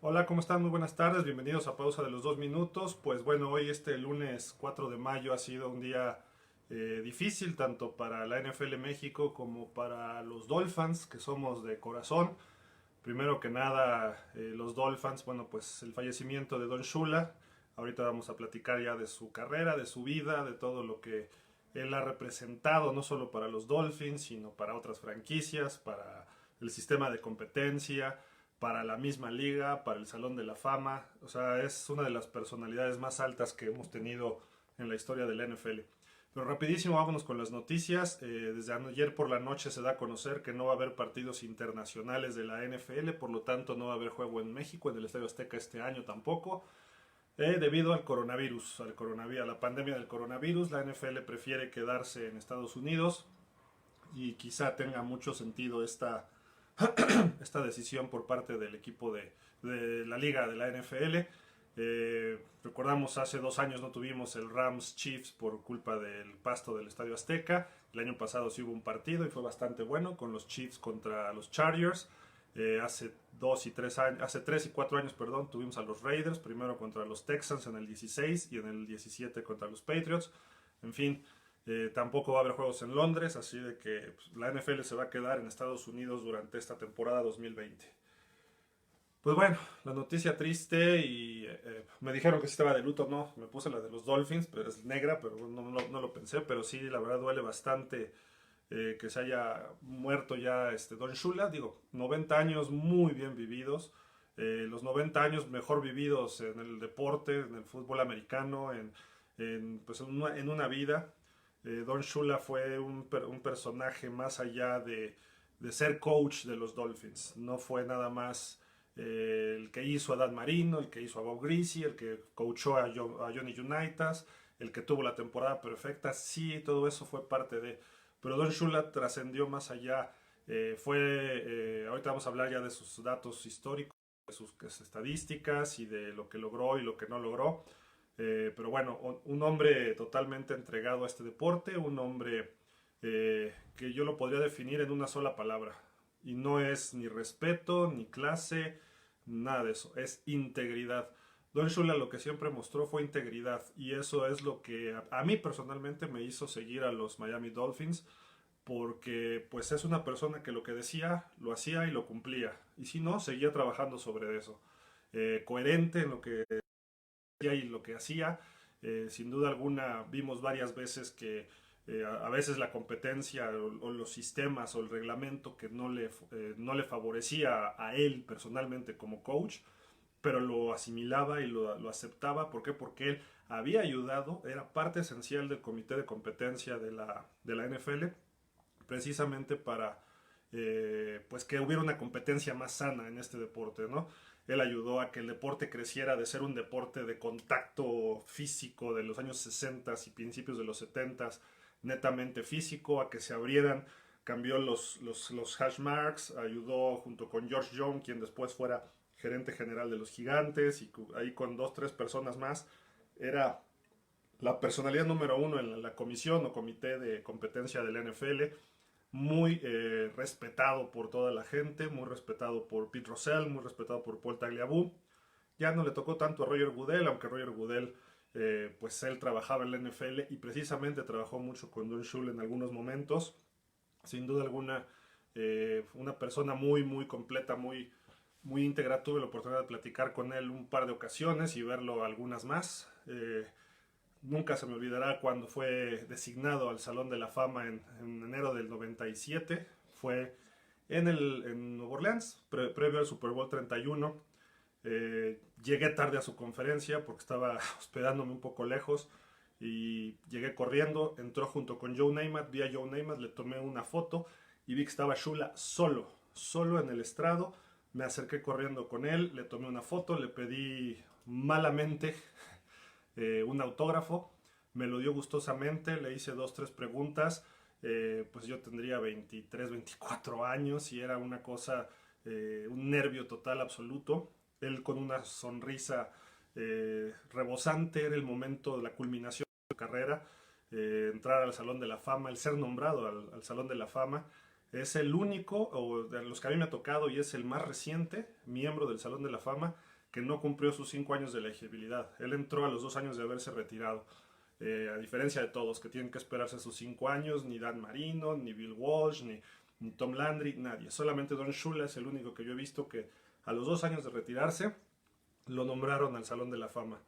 Hola, ¿cómo están? Muy buenas tardes, bienvenidos a Pausa de los 2 minutos. Pues bueno, hoy este lunes 4 de mayo ha sido un día difícil tanto para la NFL México como para los Dolphins, que somos de corazón. Primero que nada, los Dolphins, bueno, pues el fallecimiento de Don Shula. Ahorita vamos a platicar ya de su carrera, de su vida, de todo lo que él ha representado, no solo para los Dolphins, sino para otras franquicias, para el sistema de competencia, para la misma liga, para el Salón de la Fama. O sea, es una de las personalidades más altas que hemos tenido en la historia de la NFL. Pero rapidísimo, vámonos con las noticias. Desde ayer por la noche se da a conocer que no va a haber partidos internacionales de la NFL, por lo tanto no va a haber juego en México, en el Estadio Azteca este año tampoco. Debido al coronavirus, a la pandemia del coronavirus, la NFL prefiere quedarse en Estados Unidos y quizá tenga mucho sentido esta decisión por parte del equipo de la liga de la NFL. Recordamos hace 2 años no tuvimos el Rams Chiefs por culpa del pasto del Estadio Azteca. El año pasado sí hubo un partido y fue bastante bueno con los Chiefs contra los Chargers. Hace 3 y 4 años, perdón, tuvimos a los Raiders, primero contra los Texans en el 16 y en el 17 contra los Patriots. En fin, tampoco va a haber juegos en Londres, así de que pues, la NFL se va a quedar en Estados Unidos durante esta temporada 2020. Pues bueno, la noticia triste y me dijeron que si estaba de luto, no, me puse la de los Dolphins, pero es negra, pero no lo pensé, pero sí, la verdad duele bastante que se haya muerto ya Don Shula. Digo, 90 años muy bien vividos, los 90 años mejor vividos en el deporte, en el fútbol americano, pues en una vida. Don Shula fue un personaje más allá de ser coach de los Dolphins, no fue nada más el que hizo a Dan Marino, el que hizo a Bob Greasy, el que coachó a Johnny Unitas, el que tuvo la temporada perfecta, sí, todo eso fue parte de... Pero Don Shula trascendió más allá, ahorita vamos a hablar ya de sus datos históricos, de sus estadísticas y de lo que logró y lo que no logró. Pero bueno, un hombre totalmente entregado a este deporte, un hombre que yo lo podría definir en una sola palabra. Y no es ni respeto, ni clase, nada de eso, es integridad. Don Shula lo que siempre mostró fue integridad y eso es lo que a mí personalmente me hizo seguir a los Miami Dolphins porque pues es una persona que lo que decía lo hacía y lo cumplía y si no seguía trabajando sobre eso. Coherente en lo que y lo que hacía. Sin duda alguna vimos varias veces que a veces la competencia o los sistemas o el reglamento que no le favorecía a él personalmente como coach, pero lo asimilaba y lo aceptaba. ¿Por qué? Porque él había ayudado, era parte esencial del comité de competencia de la NFL, precisamente para pues que hubiera una competencia más sana en este deporte, ¿no? Él ayudó a que el deporte creciera de ser un deporte de contacto físico de los años 60 y principios de los 70, netamente físico, a que se abrieran, cambió los hash marks, ayudó junto con George Young, quien después fuera gerente general de los Gigantes, y ahí con 2, 3 personas más, era la personalidad número uno en la comisión o comité de competencia del NFL, muy respetado por toda la gente, muy respetado por Pete Rozelle, muy respetado por Paul Tagliabue. Ya no le tocó tanto a Roger Goodell, aunque Roger Goodell, pues él trabajaba en la NFL y precisamente trabajó mucho con Don Shula en algunos momentos. Sin duda alguna, una persona muy completa, muy íntegra. Tuve la oportunidad de platicar con él un par de ocasiones y verlo algunas más. Nunca se me olvidará cuando fue designado al Salón de la Fama en enero del 97. Fue en Nueva Orleans, previo al Super Bowl 31. Llegué tarde a su conferencia porque estaba hospedándome un poco lejos y llegué corriendo. Entró junto con Joe Namath, vi a Joe Namath, le tomé una foto y vi que estaba Shula solo en el estrado. Me acerqué corriendo con él, le tomé una foto, le pedí malamente un autógrafo, me lo dio gustosamente, le hice 2, 3 preguntas, pues yo tendría 23, 24 años y era una cosa, un nervio total absoluto. Él con una sonrisa rebosante, era el momento de la culminación de su carrera, entrar al Salón de la Fama, el ser nombrado al Salón de la Fama. Es el único, o de los que a mí me ha tocado, y es el más reciente miembro del Salón de la Fama que no cumplió sus 5 años de elegibilidad. Él entró a los 2 años de haberse retirado. A diferencia de todos que tienen que esperarse sus 5 años, ni Dan Marino, ni Bill Walsh, ni Tom Landry, nadie. Solamente Don Shula es el único que yo he visto que a los 2 años de retirarse lo nombraron al Salón de la Fama.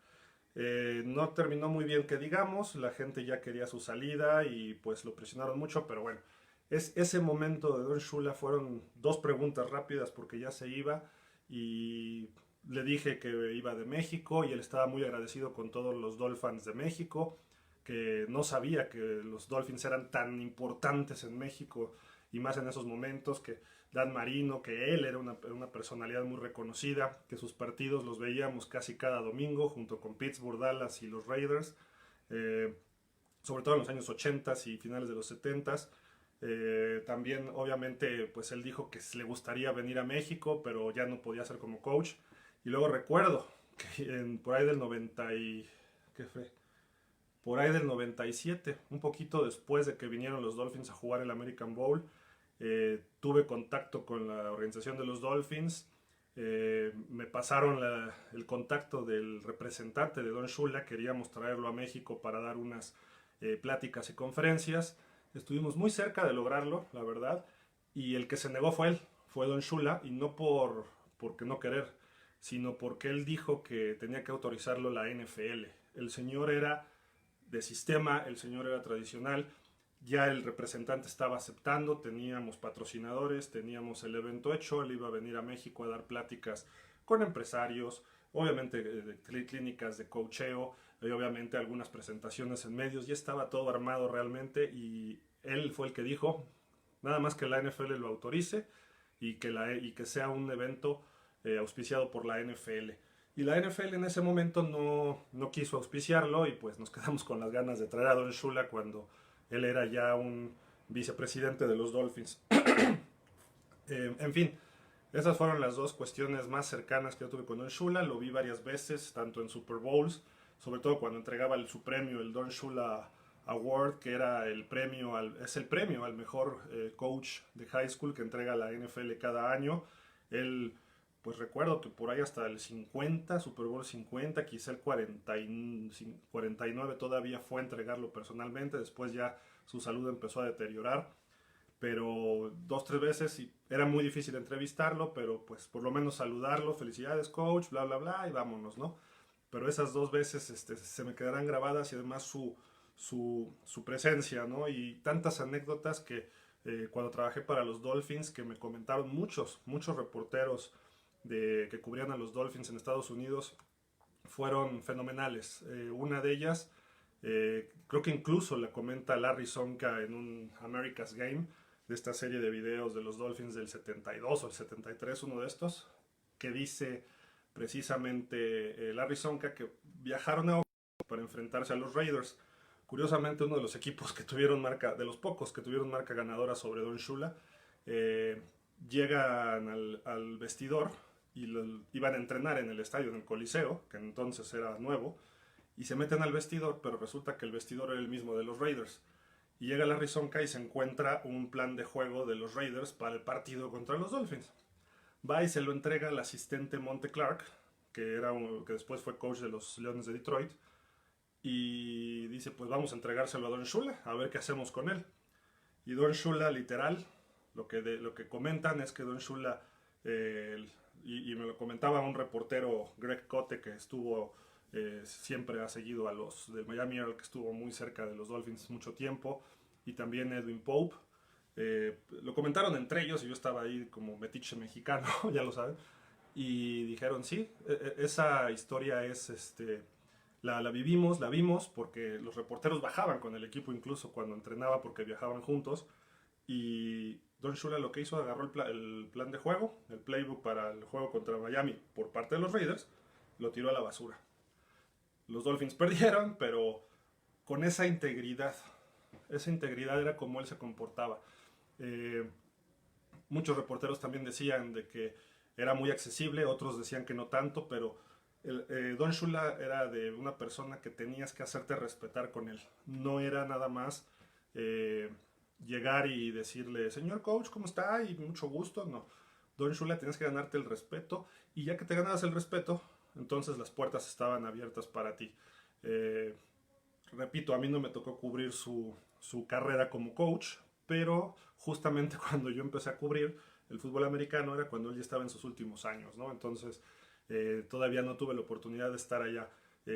No terminó muy bien que digamos, la gente ya quería su salida y pues lo presionaron mucho, pero bueno, ese momento de Don Shula fueron 2 preguntas rápidas porque ya se iba y le dije que iba de México y él estaba muy agradecido con todos los Dolphins de México, que no sabía que los Dolphins eran tan importantes en México y más en esos momentos, que Dan Marino, que él era una personalidad muy reconocida, que sus partidos los veíamos casi cada domingo junto con Pittsburgh, Dallas y los Raiders, eh, sobre todo en los años 80 y finales de los 70. También obviamente pues él dijo que le gustaría venir a México, pero ya no podía ser como coach. Y luego recuerdo que por ahí del 90 y... ¿qué fue? Por ahí del 97, un poquito después de que vinieron los Dolphins a jugar el American Bowl, tuve contacto con la organización de los Dolphins, me pasaron el contacto del representante de Don Shula, queríamos traerlo a México para dar unas pláticas y conferencias, estuvimos muy cerca de lograrlo, la verdad, y el que se negó fue él, fue Don Shula, y no porque no querer, sino porque él dijo que tenía que autorizarlo la NFL. El señor era de sistema, el señor era tradicional, ya el representante estaba aceptando, teníamos patrocinadores, teníamos el evento hecho, él iba a venir a México a dar pláticas con empresarios, obviamente clínicas de coacheo, y obviamente algunas presentaciones en medios, ya estaba todo armado realmente y él fue el que dijo, nada más que la NFL lo autorice y que sea un evento auspiciado por la NFL. Y la NFL en ese momento no quiso auspiciarlo y pues nos quedamos con las ganas de traer a Don Shula cuando él era ya un vicepresidente de los Dolphins. En fin, esas fueron las 2 cuestiones más cercanas que yo tuve con Don Shula. Lo vi varias veces, tanto en Super Bowls, sobre todo cuando entregaba su premio, el Don Shula Award, que era es el premio al mejor coach de high school que entrega la NFL cada año. Él, pues recuerdo que por ahí hasta el 50, Super Bowl 50, quizá el 49 todavía fue a entregarlo personalmente, después ya su salud empezó a deteriorar, pero 2, 3 veces y era muy difícil entrevistarlo, pero pues por lo menos saludarlo, felicidades coach, bla bla bla y vámonos, ¿no? Pero esas 2 veces se me quedarán grabadas y además su presencia, ¿no? Y tantas anécdotas que cuando trabajé para los Dolphins que me comentaron muchos reporteros que cubrían a los Dolphins en Estados Unidos fueron fenomenales. Una de ellas, creo que incluso la comenta Larry Sonka en un America's Game, de esta serie de videos de los Dolphins del 72 o el 73, uno de estos, que dice precisamente Larry Sonka que viajaron a Oakland para enfrentarse a los Raiders. Curiosamente, uno de los equipos que tuvieron marca, de los pocos que tuvieron marca ganadora sobre Don Shula, llegan al vestidor y iban a entrenar en el estadio, en el Coliseo, que entonces era nuevo, y se meten al vestidor, pero resulta que el vestidor era el mismo de los Raiders. Y llega Larry Sonka y se encuentra un plan de juego de los Raiders para el partido contra los Dolphins. Va y se lo entrega al asistente Monte Clark, que después fue coach de los Leones de Detroit, y dice, pues vamos a entregárselo a Don Shula, a ver qué hacemos con él. Y Don Shula, literal, lo que comentan es que Don Shula, y me lo comentaba un reportero, Greg Cote, que estuvo, siempre ha seguido a los del Miami Herald, que estuvo muy cerca de los Dolphins mucho tiempo, y también Edwin Pope. Lo comentaron entre ellos y yo estaba ahí como metiche mexicano, ya lo saben, y dijeron, sí, esa historia es, la vimos porque los reporteros bajaban con el equipo incluso cuando entrenaba porque viajaban juntos, y Don Shula lo que hizo, agarró el plan de juego, el playbook para el juego contra Miami por parte de los Raiders, lo tiró a la basura. Los Dolphins perdieron, pero con esa integridad era como él se comportaba. Eh, Muchos reporteros también decían de que era muy accesible, otros decían que no tanto, pero Don Shula era de una persona que tenías que hacerte respetar con él. No era nada más llegar y decirle, señor coach, ¿cómo está? Y mucho gusto. No. Don Shula tenías que ganarte el respeto, y ya que te ganabas el respeto, entonces las puertas estaban abiertas para ti. Eh, Repito, a mí no me tocó cubrir su carrera como coach, pero justamente cuando yo empecé a cubrir el fútbol americano era cuando él ya estaba en sus últimos años, ¿no? Entonces todavía no tuve la oportunidad de estar allá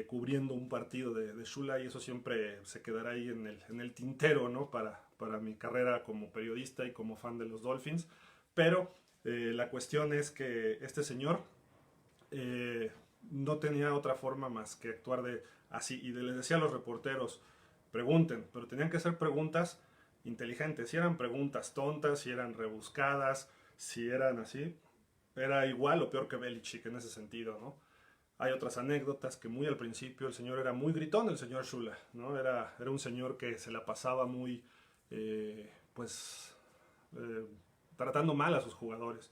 cubriendo un partido de Shula, y eso siempre se quedará ahí en el tintero, ¿no? Para mi carrera como periodista y como fan de los Dolphins. Pero la cuestión es que este señor eh, no tenía otra forma más que actuar de así. Y les decía a los reporteros, pregunten, pero tenían que ser preguntas inteligentes. Si eran preguntas tontas, si eran rebuscadas, si eran así, era igual o peor que Belichick en ese sentido, ¿no? Hay otras anécdotas que muy al principio el señor era muy gritón, el señor Shula, ¿no? Era un señor que se la pasaba muy, pues, eh, tratando mal a sus jugadores.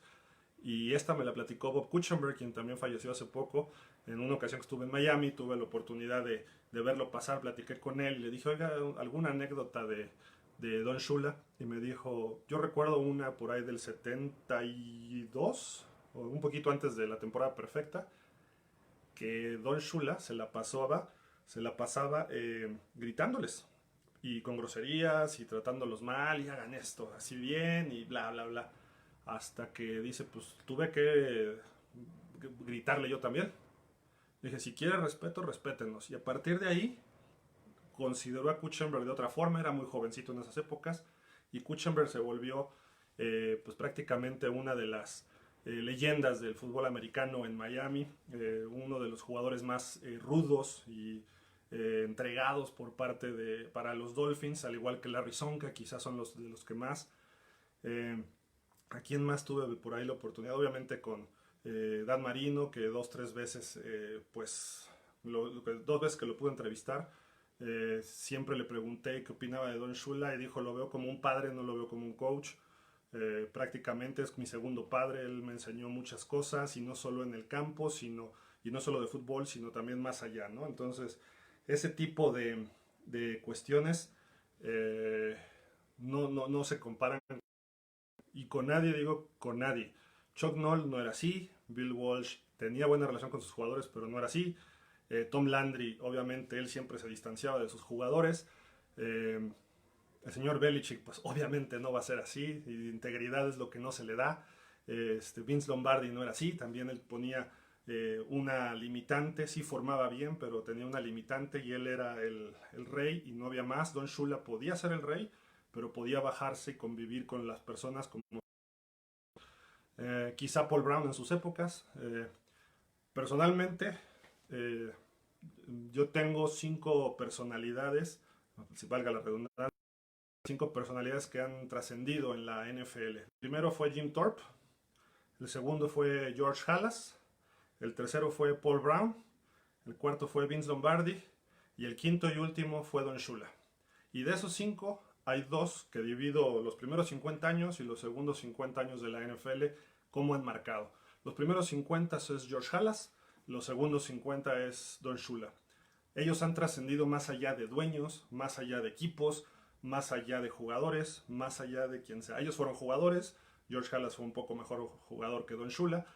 Y esta me la platicó Bob Kuchenberg, quien también falleció hace poco. En una ocasión que estuve en Miami, tuve la oportunidad de verlo pasar, platiqué con él y le dije, oiga, ¿alguna anécdota de Don Shula? Y me dijo, yo recuerdo una por ahí del 72, o un poquito antes de la temporada perfecta, que Don Shula se la pasaba gritándoles y con groserías y tratándolos mal y hagan esto así bien y bla, bla, bla. Hasta que dice, pues tuve que gritarle yo también. Dije, si quieren respeto, respétenos. Y a partir de ahí, consideró a Kuchenberg de otra forma, era muy jovencito en esas épocas, y Kuchenberg se volvió pues prácticamente una de las leyendas del fútbol americano en Miami, uno de los jugadores más rudos y entregados por parte para los Dolphins, al igual que Larry Csonka, quizás son los de los que más. Eh, ¿A quién más tuve por ahí la oportunidad? Obviamente con Dan Marino, que dos, tres veces, pues, dos veces que lo pude entrevistar. Siempre le pregunté qué opinaba de Don Shula y dijo, lo veo como un padre, no lo veo como un coach. Prácticamente es mi segundo padre, él me enseñó muchas cosas y no solo en el campo, y no solo de fútbol, sino también más allá, ¿no? Entonces, ese tipo de cuestiones no se comparan, y con nadie, digo, con nadie. Chuck Noll no era así, Bill Walsh tenía buena relación con sus jugadores, pero no era así. Tom Landry, obviamente, él siempre se distanciaba de sus jugadores. Eh, el señor Belichick, pues obviamente no va a ser así, y integridad es lo que no se le da. Vince Lombardi no era así, también él ponía una limitante, sí formaba bien, pero tenía una limitante y él era el rey y no había más. Don Shula podía ser el rey, pero podía bajarse y convivir con las personas como quizá Paul Brown en sus épocas. Personalmente, eh, yo tengo cinco personalidades, si valga la redundancia, cinco personalidades que han trascendido en la NFL. El primero fue Jim Thorpe, el segundo fue George Halas, el tercero fue Paul Brown, el cuarto fue Vince Lombardi y el quinto y último fue Don Shula. Y de esos cinco hay dos que divido los primeros 50 años y los segundos 50 años de la NFL como han marcado. Los primeros 50 es George Halas, los segundos 50 es Don Shula. Ellos han trascendido más allá de dueños, más allá de equipos, más allá de jugadores, más allá de quien sea. Ellos fueron jugadores, George Halas fue un poco mejor jugador que Don Shula,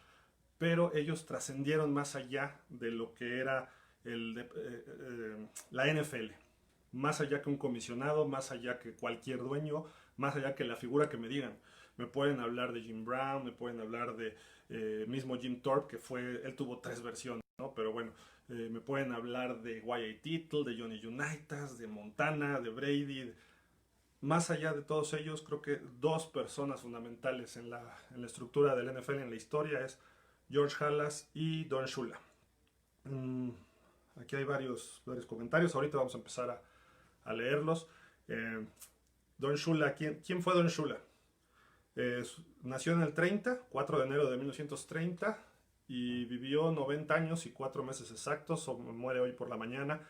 pero ellos trascendieron más allá de lo que era la NFL. Más allá que un comisionado, más allá que cualquier dueño, más allá que la figura que me digan. Me pueden hablar de Jim Brown, me pueden hablar de mismo Jim Thorpe, él tuvo tres versiones, ¿no? Pero bueno, me pueden hablar de Y.A. Tittle, de Johnny Unitas, de Montana, de Brady. Más allá de todos ellos, creo que dos personas fundamentales en la estructura del NFL, en la historia, es George Halas y Don Shula. Aquí hay varios comentarios, ahorita vamos a empezar a leerlos. Don Shula, ¿quién fue Don Shula? Nació en el 30, 4 de enero de 1930, y vivió 90 años y 4 meses exactos, o muere hoy por la mañana.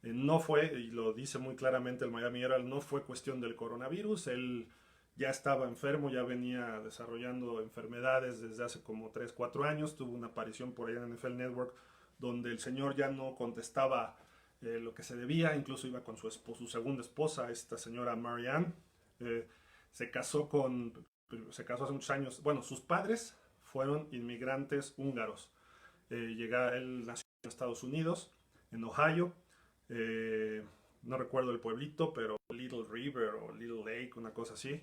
No fue, y lo dice muy claramente el Miami Herald, no fue cuestión del coronavirus, él ya estaba enfermo, ya venía desarrollando enfermedades desde hace como 3, 4 años, tuvo una aparición por ahí en NFL Network donde el señor ya no contestaba lo que se debía, incluso iba con su segunda esposa, esta señora Marianne. Eh, se casó hace muchos años, bueno, sus padres fueron inmigrantes húngaros. Él nació en Estados Unidos, en Ohio. Eh, no recuerdo el pueblito, pero Little River o Little Lake, una cosa así.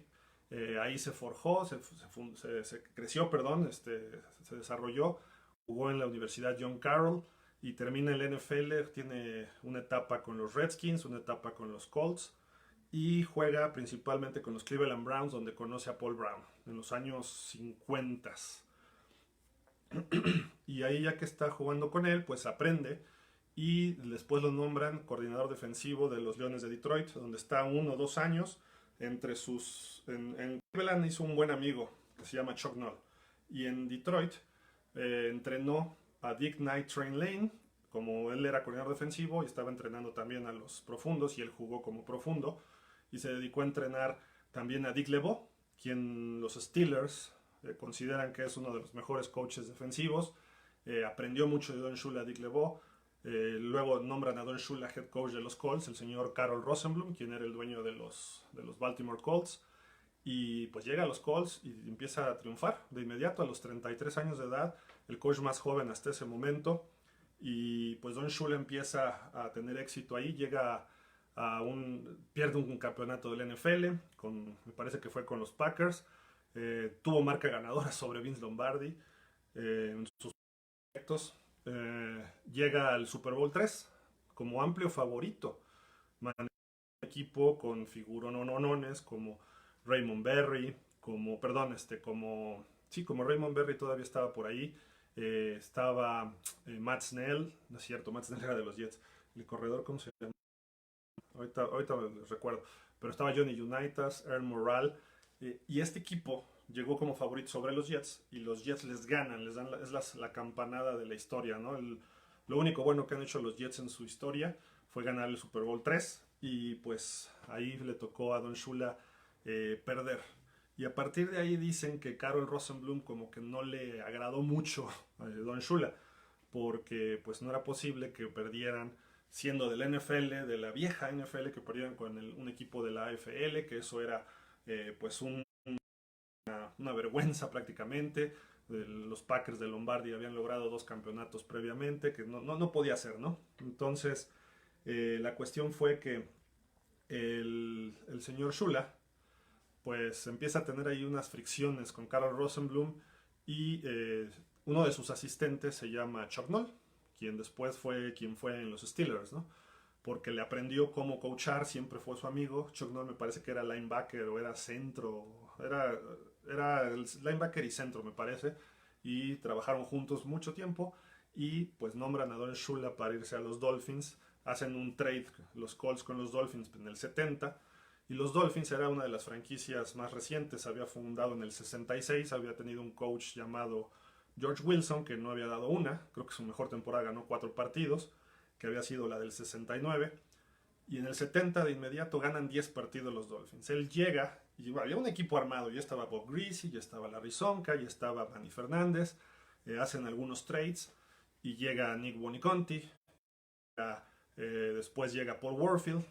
Ahí se forjó, se creció, perdón, se desarrolló, jugó en la Universidad John Carroll y termina en el NFL. Tiene una etapa con los Redskins, una etapa con los Colts y juega principalmente con los Cleveland Browns, donde conoce a Paul Brown en los años 50. Y ahí, ya que está jugando con él, pues aprende y después lo nombran coordinador defensivo de los Leones de Detroit, donde está 1 o 2 años. En Cleveland hizo un buen amigo que se llama Chuck Noll, y en Detroit entrenó a Dick Night Train Lane, como él era coordinador defensivo y estaba entrenando también a los profundos, y él jugó como profundo, y se dedicó a entrenar también a Dick LeBeau, quien los Steelers consideran que es uno de los mejores coaches defensivos. Aprendió mucho de Don Shula, Dick LeBeau. Luego nombran a Don Shula head coach de los Colts, el señor Carroll Rosenblum, quien era el dueño de los Baltimore Colts. Y pues llega a los Colts y empieza a triunfar de inmediato a los 33 años de edad, el coach más joven hasta ese momento. Y pues Don Shula empieza a tener éxito ahí, pierde un campeonato del NFL, me parece que fue con los Packers. Tuvo marca ganadora sobre Vince Lombardi en sus proyectos. Llega al Super Bowl 3 como amplio favorito. Maneja un equipo con figurononones como Raymond Berry, como Raymond Berry todavía estaba por ahí. Estaba Matt Snell, no es cierto, Matt Snell era de los Jets. El corredor, ¿cómo se llama? Ahorita les recuerdo. Pero estaba Johnny Unitas, Earl Morrall. Y este equipo llegó como favorito sobre los Jets, y los Jets les ganan, es la campanada de la historia, ¿no? Lo único bueno que han hecho los Jets en su historia fue ganar el Super Bowl 3, y pues ahí le tocó a Don Shula perder. Y a partir de ahí dicen que Carroll Rosenblum como que no le agradó mucho a Don Shula, porque pues no era posible que perdieran siendo del NFL, de la vieja NFL, que perdieran con un equipo de la AFL, que eso era pues una vergüenza prácticamente. Los Packers de Lombardi habían logrado 2 campeonatos previamente, que no podía ser, ¿no? Entonces, la cuestión fue que el señor Shula, pues empieza a tener ahí unas fricciones con Carroll Rosenblum, y uno de sus asistentes se llama Chuck Noll, quien después fue quien fue en los Steelers, ¿no? Porque le aprendió cómo coachar, siempre fue su amigo. Chuck Noll me parece que era linebacker o era centro, era el linebacker y centro, me parece, y trabajaron juntos mucho tiempo, y pues nombran a Don Shula para irse a los Dolphins. Hacen un trade los Colts con los Dolphins en el 70, y los Dolphins era una de las franquicias más recientes, había fundado en el 66, había tenido un coach llamado George Wilson, que no había dado una, creo que su mejor temporada ganó 4 partidos, que había sido la del 69, y en el 70 de inmediato ganan 10 partidos los Dolphins. Él llega y había un equipo armado, ya estaba Bob Greasy, ya estaba Larry Sonka, ya estaba Manny Fernández, hacen algunos trades y llega Nick Boniconti, después llega Paul Warfield.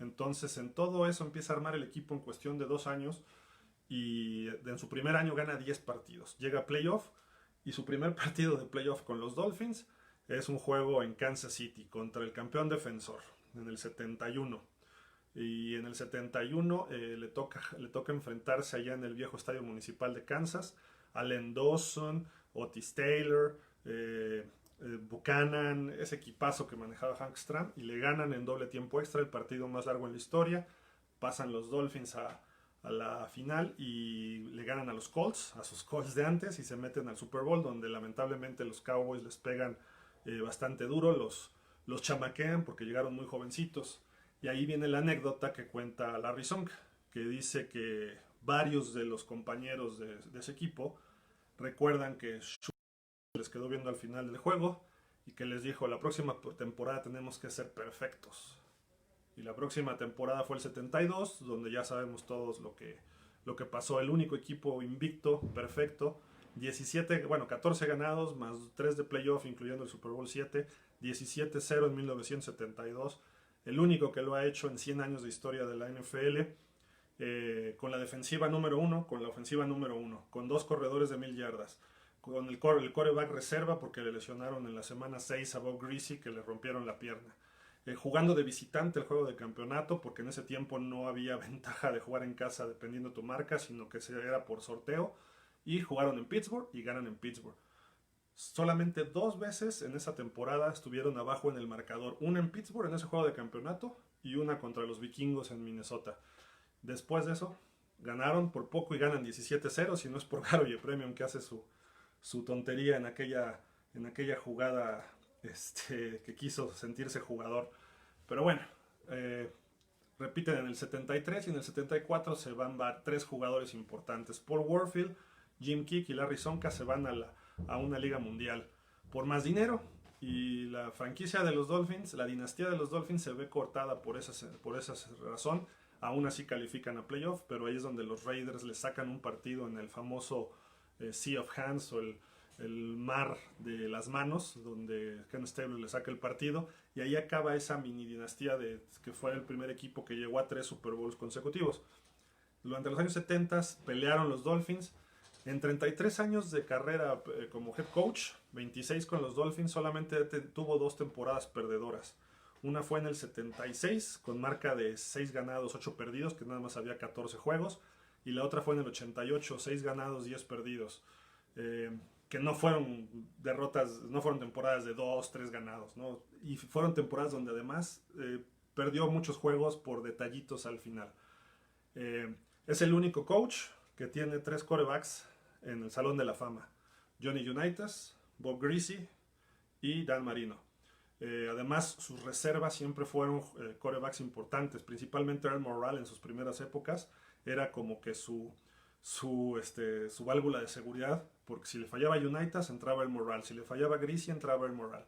Entonces en todo eso empieza a armar el equipo en cuestión de 2 años, y en su primer año gana 10 partidos, llega a playoff, y su primer partido de playoff con los Dolphins es un juego en Kansas City contra el campeón defensor en el 71. Y en el 71 le toca enfrentarse allá en el viejo estadio municipal de Kansas, Allen Dawson, Otis Taylor, Buchanan, ese equipazo que manejaba Hank Stram, y le ganan en doble tiempo extra, el partido más largo en la historia. Pasan los Dolphins a la final y le ganan a los Colts, a sus Colts de antes, y se meten al Super Bowl, donde lamentablemente los Cowboys les pegan bastante duro, los chamaquean porque llegaron muy jovencitos. Y ahí viene la anécdota que cuenta Larry Sonk, que dice que varios de los compañeros de ese equipo recuerdan que les quedó viendo al final del juego y que les dijo: la próxima temporada tenemos que ser perfectos. Y la próxima temporada fue el 72, donde ya sabemos todos lo que pasó. El único equipo invicto, perfecto, 14 ganados, más 3 de playoff, incluyendo el Super Bowl 7, 17-0 en 1972. El único que lo ha hecho en 100 años de historia de la NFL, con la defensiva número 1, con la ofensiva número 1, con 2 corredores de 1000 yardas, con el quarterback reserva porque le lesionaron en la semana 6 a Bob Greasy, que le rompieron la pierna. Jugando de visitante el juego de campeonato, porque en ese tiempo no había ventaja de jugar en casa dependiendo de tu marca, sino que era por sorteo. Y jugaron en Pittsburgh y ganan en Pittsburgh. Solamente 2 veces en esa temporada estuvieron abajo en el marcador. Una en Pittsburgh en ese juego de campeonato y una contra los vikingos en Minnesota. Después de eso, ganaron por poco y ganan 17-0, si no es por Garo Yepremian que hace su tontería en aquella jugada que quiso sentirse jugador. Pero bueno, repiten en el 73 y en el 74 se van 3 jugadores importantes. Paul Warfield, Jim Kick y Larry Csonka se van a una liga mundial por más dinero, y la franquicia de los Dolphins, la dinastía de los Dolphins se ve cortada por esa razón. Aún así califican a playoff, pero ahí es donde los Raiders le sacan un partido en el famoso Sea of Hands, o el mar de las manos, donde Ken Stabler le saca el partido, y ahí acaba esa mini dinastía que fue el primer equipo que llegó a 3 Super Bowls consecutivos. Durante los años 70 pelearon los Dolphins. En 33 años de carrera como head coach, 26 con los Dolphins, solamente tuvo 2 temporadas perdedoras. Una fue en el 76 con marca de 6 ganados, 8 perdidos, que nada más había 14 juegos. Y la otra fue en el 88, 6 ganados, 10 perdidos. Que no fueron derrotas, no fueron temporadas de 2, 3 ganados, ¿no? Y fueron temporadas donde además perdió muchos juegos por detallitos al final. Es el único coach que tiene 3 quarterbacks en el Salón de la Fama: Johnny Unitas, Bob Greasy y Dan Marino. Además, sus reservas siempre fueron quarterbacks importantes, principalmente Earl Morrall en sus primeras épocas. Era como que su válvula de seguridad, porque si le fallaba Unitas entraba Earl Morrall, si le fallaba Greasy entraba Earl Morrall.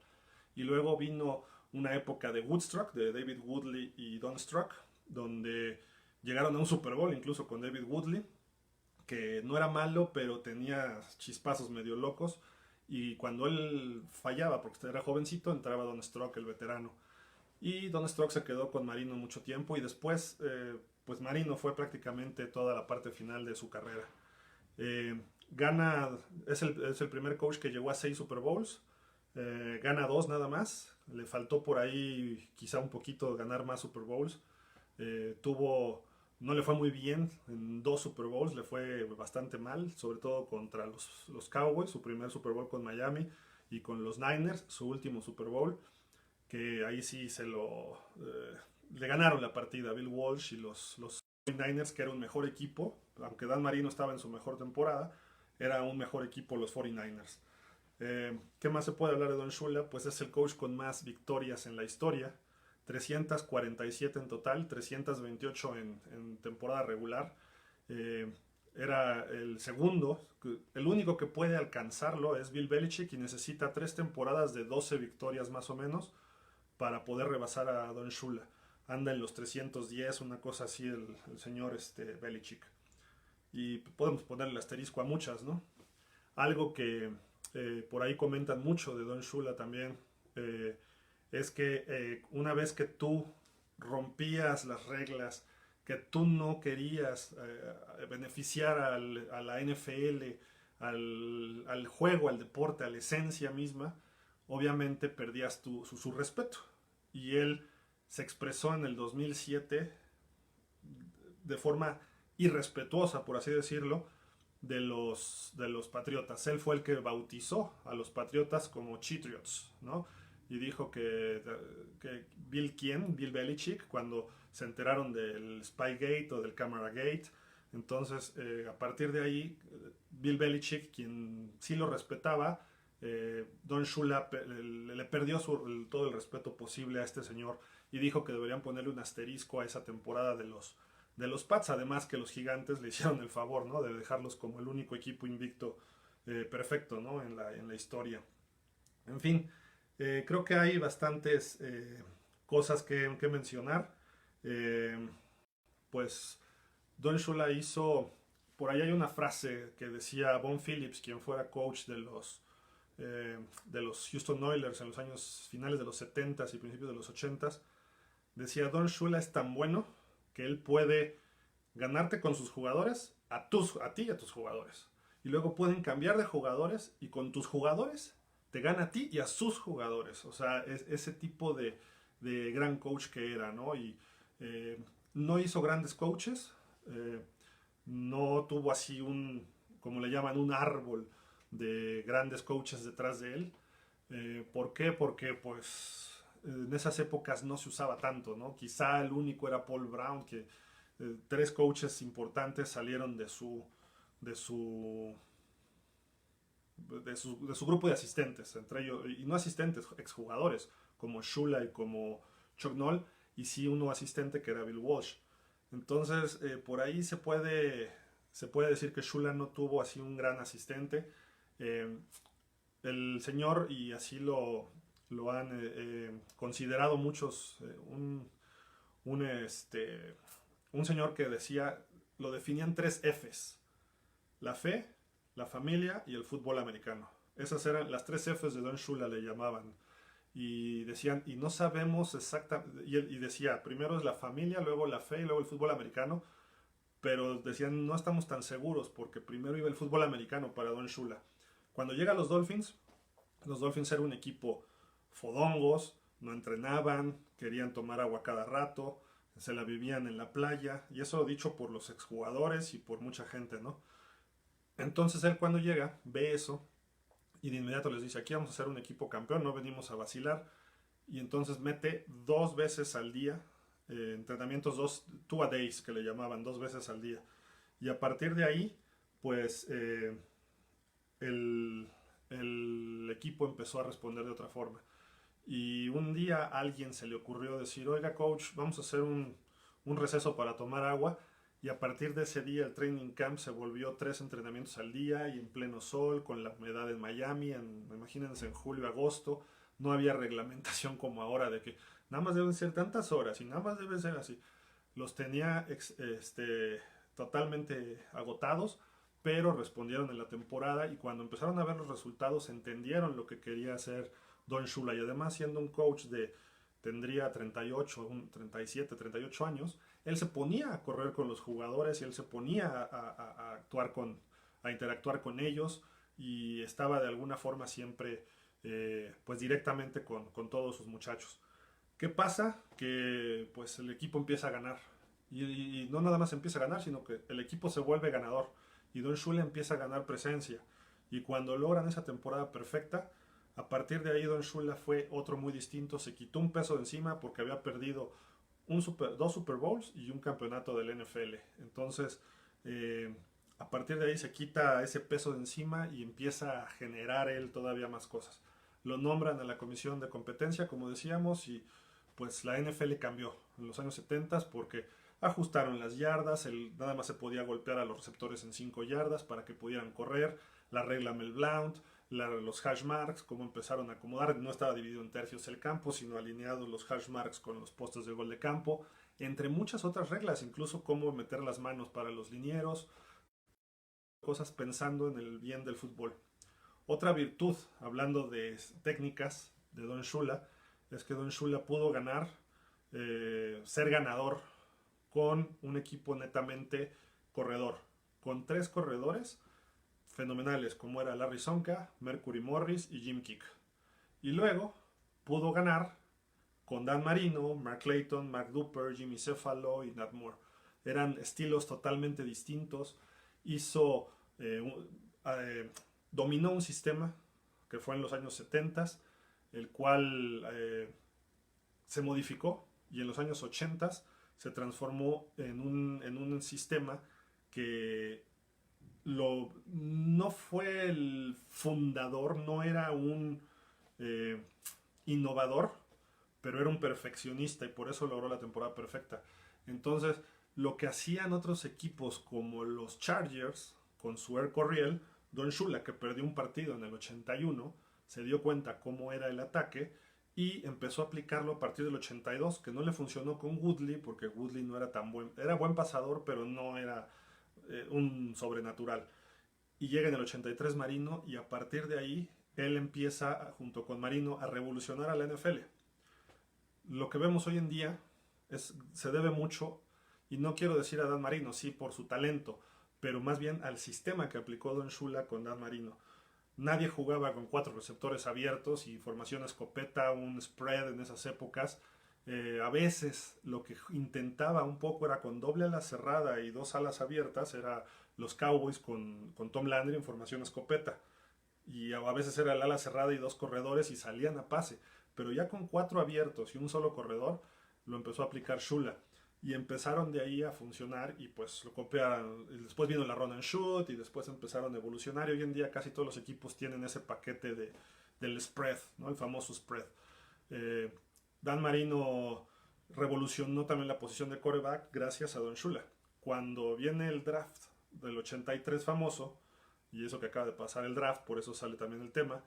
Y luego vino una época de Woodstruck, de David Woodley y Don Struck, donde llegaron a un Super Bowl incluso con David Woodley, que no era malo, pero tenía chispazos medio locos. Y cuando él fallaba, porque era jovencito, entraba Don Struck, el veterano. Y Don Struck se quedó con Marino mucho tiempo, y después, pues Marino fue prácticamente toda la parte final de su carrera. Es el primer coach que llegó a 6 Super Bowls. Gana 2 nada más. Le faltó por ahí quizá un poquito ganar más Super Bowls. No le fue muy bien en 2 Super Bowls, le fue bastante mal, sobre todo contra los Cowboys, su primer Super Bowl con Miami, y con los Niners, su último Super Bowl, que ahí sí le ganaron la partida a Bill Walsh y los Niners, que era un mejor equipo. Aunque Dan Marino estaba en su mejor temporada, era un mejor equipo los 49ers. ¿Qué más se puede hablar de Don Shula? Pues es el coach con más victorias en la historia. 347 en total, 328 en temporada regular. Era el segundo, el único que puede alcanzarlo es Bill Belichick, y necesita 3 temporadas de 12 victorias más o menos para poder rebasar a Don Shula. Anda en los 310, una cosa así, el señor Belichick. Y podemos ponerle el asterisco a muchas, ¿no? Algo que por ahí comentan mucho de Don Shula también, es que una vez que tú rompías las reglas, que tú no querías beneficiar a la NFL, al juego, al deporte, a la esencia misma, obviamente perdías su respeto. Y él se expresó en el 2007 de forma irrespetuosa, por así decirlo, de los Patriotas. Él fue el que bautizó a los Patriotas como Cheatriots, ¿no? Y dijo que Bill Belichick, cuando se enteraron del Spygate o del Cameragate. Entonces, a partir de ahí, Bill Belichick, quien sí lo respetaba, Don Shula le perdió todo el respeto posible a este señor, y dijo que deberían ponerle un asterisco a esa temporada de los Pats. Además que los Gigantes le hicieron el favor, ¿no?, de dejarlos como el único equipo invicto perfecto, ¿no?, en la historia. En fin, creo que hay bastantes cosas que mencionar. Pues Don Shula hizo, por ahí hay una frase que decía Von Phillips, quien fuera coach de los Houston Oilers en los años finales de los 70s y principios de los 80s. Decía: Don Shula es tan bueno que él puede ganarte con sus jugadores a ti y a tus jugadores. y luego pueden cambiar de jugadores y con tus jugadores te gana a ti y a sus jugadores. O sea, es ese tipo de gran coach que era, ¿no? Y eh, no hizo grandes coaches, eh, no tuvo así como le llaman, un árbol de grandes coaches detrás de él. ¿Por qué? Porque pues en esas épocas no se usaba tanto, ¿no? Quizá el único era Paul Brown, que tres coaches importantes salieron de su, de su grupo de asistentes, entre ellos, y no asistentes, exjugadores, como Shula y como Chuck Noll, y sí uno asistente que era Bill Walsh. Entonces, por ahí se puede decir que Shula no tuvo así un gran asistente. Eh, el señor, y así lo han considerado muchos, un un señor que decía, lo definían tres Fs: la fe, la familia y el fútbol americano. Esas eran las tres Fs de Don Shula, le llamaban. Y decían, y no sabemos exactamente, y decía, primero es la familia, luego la fe y luego el fútbol americano, pero decían, no estamos tan seguros porque primero iba el fútbol americano para Don Shula. Cuando llega a los Dolphins eran un equipo fodongos, no entrenaban, querían tomar agua cada rato, se la vivían en la playa, y eso dicho por los exjugadores y por mucha gente, ¿no? Entonces él cuando llega, ve eso, y de inmediato les dice, aquí vamos a ser un equipo campeón, no venimos a vacilar, y entonces mete dos veces al día, entrenamientos, two a days que le llamaban, dos veces al día. Y a partir de ahí, pues el, el equipo empezó a responder de otra forma. Y un día a alguien se le ocurrió decir, oiga coach, vamos a hacer un receso para tomar agua. Y a partir de ese día el training camp se volvió tres entrenamientos al día y en pleno sol, con la humedad en Miami, imagínense en julio, agosto. No había reglamentación como ahora de que nada más deben ser tantas horas y nada más debe ser así. Los tenía totalmente agotados, pero respondieron en la temporada, y cuando empezaron a ver los resultados entendieron lo que quería hacer Don Shula, y además siendo un coach tendría 38, 37, 38 años, él se ponía a correr con los jugadores y él se ponía a interactuar con ellos, y estaba de alguna forma siempre pues directamente con todos sus muchachos. ¿Qué pasa? Que pues el equipo empieza a ganar. Y no nada más empieza a ganar, sino que el equipo se vuelve ganador. Y Don Shula empieza a ganar presencia. Y cuando logran esa temporada perfecta, a partir de ahí Don Shula fue otro muy distinto. Se quitó un peso de encima porque había perdido dos Super Bowls y un campeonato del NFL. Entonces, eh, a partir de ahí se quita ese peso de encima y empieza a generar él todavía más cosas. Lo nombran a la comisión de competencia, como decíamos, y pues la NFL cambió en los años 70 porque ajustaron las yardas, nada más se podía golpear a los receptores en 5 yardas para que pudieran correr, la regla Mel Blount, los hash marks, cómo empezaron a acomodar, no estaba dividido en tercios el campo, sino alineados los hash marks con los postes de gol de campo, entre muchas otras reglas, incluso cómo meter las manos para los linieros, cosas pensando en el bien del fútbol. Otra virtud, hablando de técnicas de Don Shula, es que Don Shula pudo ser ganador con un equipo netamente corredor, con tres corredores fenomenales como era Larry Sonka, Mercury Morris y Jim Kick. Y luego pudo ganar con Dan Marino, Mark Clayton, Mark Duper, Jimmy Cefalo y Nat Moore. Eran estilos totalmente distintos. Hizo, dominó un sistema que fue en los años 70, el cual se modificó, y en los años 80 se transformó en un sistema que no fue el fundador, no era un eh, innovador, pero era un perfeccionista, y por eso logró la temporada perfecta. Entonces, lo que hacían otros equipos como los Chargers con su Air Coryell, Don Shula, que perdió un partido en el 81, se dio cuenta cómo era el ataque y empezó a aplicarlo a partir del 82, que no le funcionó con Woodley porque Woodley no era tan era buen pasador, pero no era un sobrenatural. Y llega en el 83 Marino, y a partir de ahí él empieza junto con Marino a revolucionar a la NFL. Lo que vemos hoy en día se debe mucho, y no quiero decir a Dan Marino, sí, por su talento, pero más bien al sistema que aplicó Don Shula con Dan Marino. Nadie jugaba con 4 receptores abiertos y formación escopeta, un spread en esas épocas. A veces lo que intentaba un poco era con doble ala cerrada y 2 alas abiertas, era los Cowboys con Tom Landry en formación escopeta. Y a veces era el ala cerrada y 2 corredores y salían a pase. Pero ya con 4 abiertos y un solo corredor, lo empezó a aplicar Shula. Y empezaron de ahí a funcionar y pues lo copiaron. Después vino la run and shoot y después empezaron a evolucionar. Y hoy en día casi todos los equipos tienen ese paquete del spread, ¿no? El famoso spread. Eh, Dan Marino revolucionó también la posición de quarterback gracias a Don Shula. Cuando viene el draft del 83 famoso, y eso que acaba de pasar el draft, por eso sale también el tema,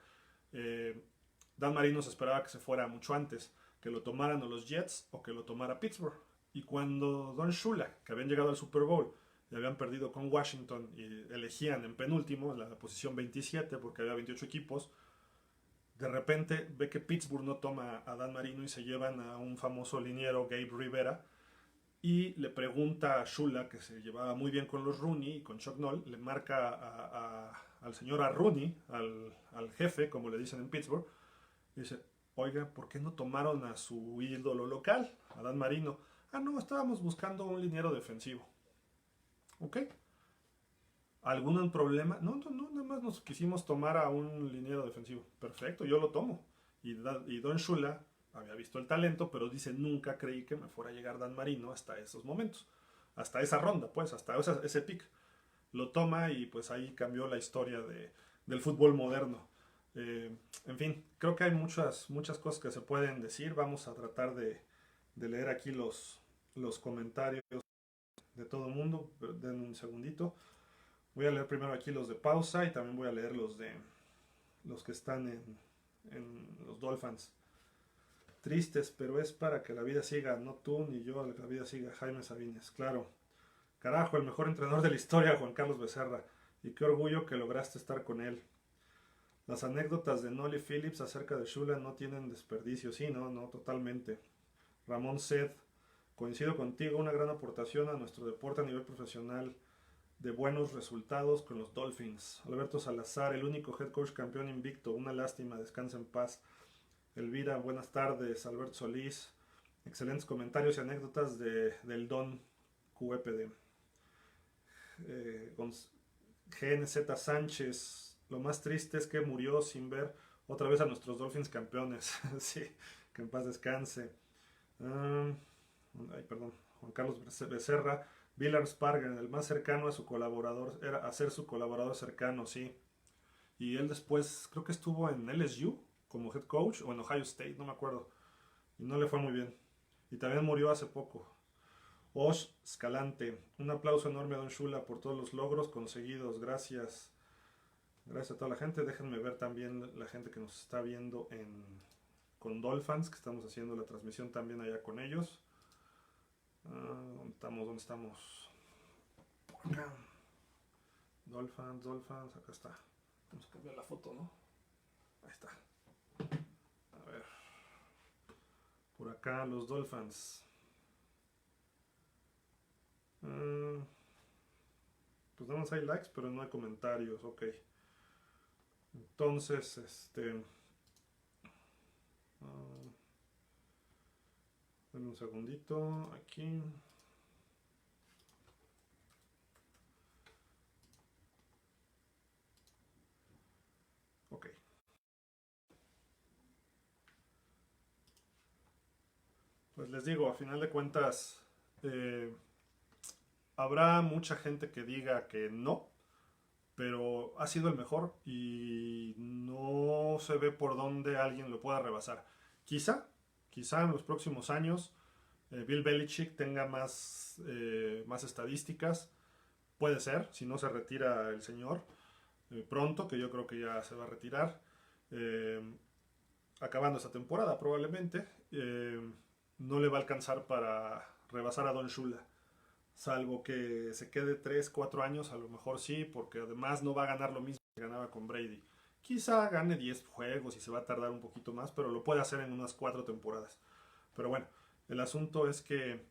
Dan Marino se esperaba que se fuera mucho antes, que lo tomaran o los Jets o que lo tomara Pittsburgh. Y cuando Don Shula, que habían llegado al Super Bowl y habían perdido con Washington y elegían en penúltimo, en la posición 27, porque había 28 equipos, de repente ve que Pittsburgh no toma a Dan Marino y se llevan a un famoso liniero, Gabe Rivera, y le pregunta a Shula, que se llevaba muy bien con los Rooney y con Chuck Noll, le marca al señor a Rooney, al jefe, como le dicen en Pittsburgh, y dice, oiga, ¿por qué no tomaron a su ídolo local, a Dan Marino? Ah, no, estábamos buscando un liniero defensivo. ¿Ok? ¿Algún problema? No, no, no, nada más nos quisimos tomar a un liniero defensivo. Perfecto, yo lo tomo. Y Don Shula había visto el talento, pero dice, nunca creí que me fuera a llegar Dan Marino hasta esos momentos. Hasta esa ronda, pues, hasta ese pick. Lo toma y pues ahí cambió la historia del fútbol moderno. En fin, creo que hay muchas cosas que se pueden decir. Vamos a tratar de leer aquí los comentarios de todo el mundo. Den un segundito. Voy a leer primero aquí los de pausa y también voy a leer los que están en los Dolphins. Tristes, pero es para que la vida siga, no tú ni yo, que la vida siga. Jaime Sabines, claro. Carajo, el mejor entrenador de la historia, Juan Carlos Becerra. Y qué orgullo que lograste estar con él. Las anécdotas de Nolly Phillips acerca de Shula no tienen desperdicio. Sí, no, totalmente. Ramón Sed, coincido contigo, una gran aportación a nuestro deporte a nivel profesional, de buenos resultados con los Dolphins. Alberto Salazar, el único head coach campeón invicto, una lástima, descansa en paz. Elvira, buenas tardes. Alberto Solís, excelentes comentarios y anécdotas del Don QEPD. GNZ Sánchez, lo más triste es que murió sin ver otra vez a nuestros Dolphins campeones. Sí, que en paz descanse. Perdón, Juan Carlos Becerra, Villar Spargen, el más cercano a su colaborador, era a ser su colaborador cercano, sí. Y él después creo que estuvo en LSU como head coach o en Ohio State, no me acuerdo. Y no le fue muy bien. Y también murió hace poco. Osh Escalante, un aplauso enorme a Don Shula por todos los logros conseguidos. Gracias. Gracias a toda la gente. Déjenme ver también la gente que nos está viendo con Dolphins, que estamos haciendo la transmisión también allá con ellos. ¿Dónde estamos? ¿Dónde estamos? Acá. Dolphins, acá está. Vamos a cambiar la foto, ¿no? Ahí está. A ver. Por acá los Dolphins. Pues nada más hay likes, pero no hay comentarios. Ok. Entonces, denme un segundito. Aquí. Ok. Pues les digo, a final de cuentas, habrá mucha gente que diga que no, pero ha sido el mejor y no se ve por dónde alguien lo pueda rebasar. Quizá en los próximos años Bill Belichick tenga más estadísticas. Puede ser, si no se retira el señor pronto, que yo creo que ya se va a retirar, acabando esta temporada probablemente, no le va a alcanzar para rebasar a Don Shula. Salvo que se quede 3, 4 años, a lo mejor sí, porque además no va a ganar lo mismo que ganaba con Brady. Quizá gane 10 juegos y se va a tardar un poquito más, pero lo puede hacer en unas 4 temporadas. Pero bueno, el asunto es que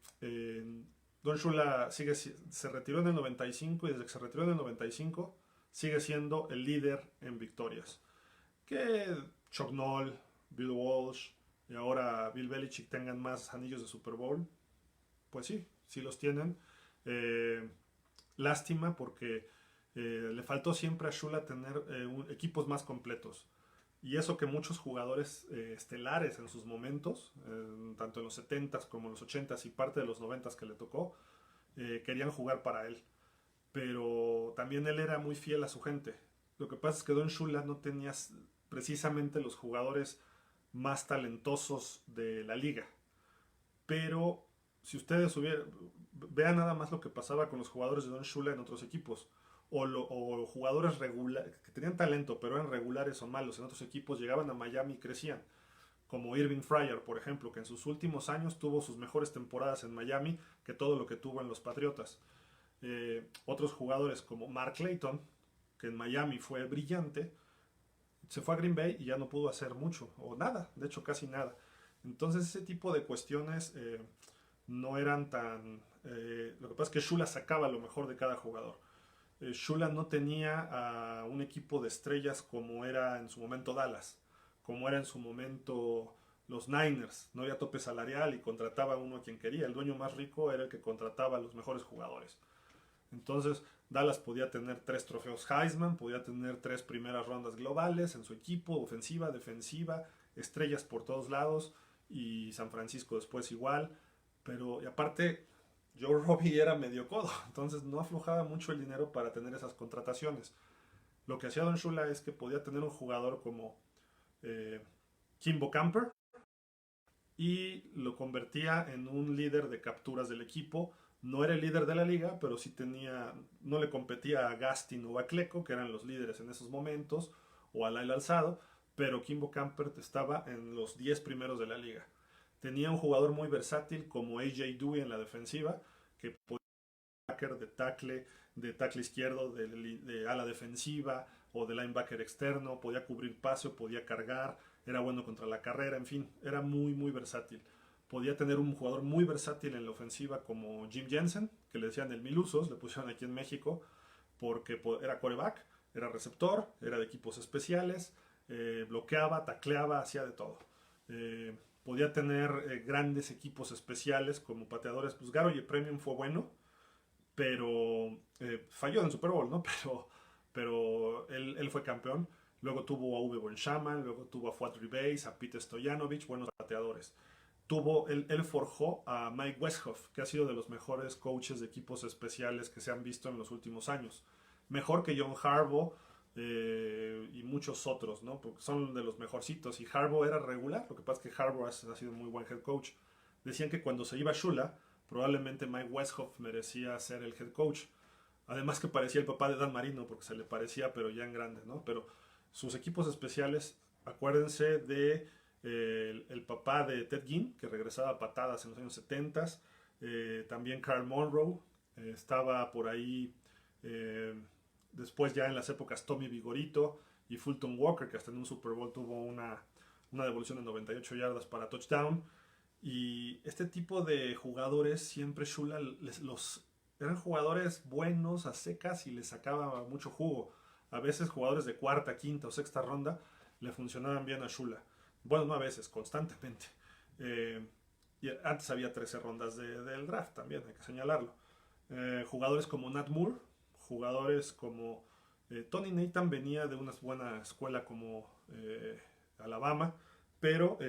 Don Shula se retiró en el 95 y desde que se retiró en el 95 sigue siendo el líder en victorias. Que Chuck Noll, Bill Walsh y ahora Bill Belichick tengan más anillos de Super Bowl, pues sí, sí los tienen. Eh, Lástima porque le faltó siempre a Shula tener equipos más completos. Y eso que muchos jugadores estelares en sus momentos, tanto en los 70s como en los 80s y parte de los 90s que le tocó, querían jugar para él. Pero también él era muy fiel a su gente. Lo que pasa es que Don Shula no tenía precisamente los jugadores más talentosos de la liga. Pero si ustedes vean nada más lo que pasaba con los jugadores de Don Shula en otros equipos. O jugadores que tenían talento pero eran regulares o malos en otros equipos, llegaban a Miami y crecían. Como Irving Fryer, por ejemplo, que en sus últimos años tuvo sus mejores temporadas en Miami que todo lo que tuvo en los Patriotas. Otros jugadores como Mark Clayton, que en Miami fue brillante, se fue a Green Bay y ya no pudo hacer mucho, o nada, de hecho casi nada. Entonces ese tipo de cuestiones no eran tan... lo que pasa es que Shula sacaba lo mejor de cada jugador. Shula no tenía a un equipo de estrellas como era en su momento Dallas, como era en su momento los Niners. No había tope salarial y contrataba a uno a quien quería. El dueño más rico era el que contrataba a los mejores jugadores. Entonces Dallas podía tener 3 trofeos Heisman, podía tener 3 primeras rondas globales en su equipo, ofensiva, defensiva, estrellas por todos lados, y San Francisco después igual. Pero y aparte Joe Robbie era medio codo, entonces no aflojaba mucho el dinero para tener esas contrataciones. Lo que hacía Don Shula es que podía tener un jugador como eh, Kimbo Camper y lo convertía en un líder de capturas del equipo. No era el líder de la liga, pero sí tenía, no le competía a Gastin o a Cleco, que eran los líderes en esos momentos, o a Lyle Alzado, pero Kimbo Camper estaba en los 10 primeros de la liga. Tenía un jugador muy versátil como AJ Dewey en la defensiva, que podía ser de tackle izquierdo, de ala defensiva o de linebacker externo, podía cubrir pase, podía cargar, era bueno contra la carrera, en fin, era muy, muy versátil. Podía tener un jugador muy versátil en la ofensiva como Jim Jensen, que le decían el Mil Usos, le pusieron aquí en México, porque era quarterback, era receptor, era de equipos especiales, bloqueaba, tacleaba, hacía de todo. Podía tener grandes equipos especiales como pateadores. Pues Garoye Premium fue bueno, pero falló en el Super Bowl, ¿no? Pero él fue campeón. Luego tuvo a Uwe Von Shaman, luego tuvo a Fuad Base, a Pete Stoyanovich, buenos pateadores. Él forjó a Mike Westhoff, que ha sido de los mejores coaches de equipos especiales que se han visto en los últimos años. Mejor que John Harbaugh y muchos otros, ¿no? Porque son de los mejorcitos. Y Harbaugh era regular, lo que pasa es que Harbaugh ha sido muy buen head coach. Decían que cuando se iba Shula, probablemente Mike Westhoff merecía ser el head coach. Además que parecía el papá de Dan Marino, porque se le parecía, pero ya en grande, ¿no? Pero sus equipos especiales, acuérdense de el papá de Ted Ginn, que regresaba a patadas en los años 70. También Carl Monroe, estaba por ahí, después ya en las épocas Tommy Vigorito y Fulton Walker, que hasta en un Super Bowl tuvo una devolución de 98 yardas para touchdown. Y este tipo de jugadores siempre Shula eran jugadores buenos a secas y les sacaba mucho jugo. A veces jugadores de cuarta, quinta o sexta ronda le funcionaban bien a Shula. Bueno, no a veces, constantemente. Eh, y antes había 13 rondas del draft también, hay que señalarlo. Jugadores como Nat Moore, jugadores como Tony Nathan venía de una buena escuela como Alabama, pero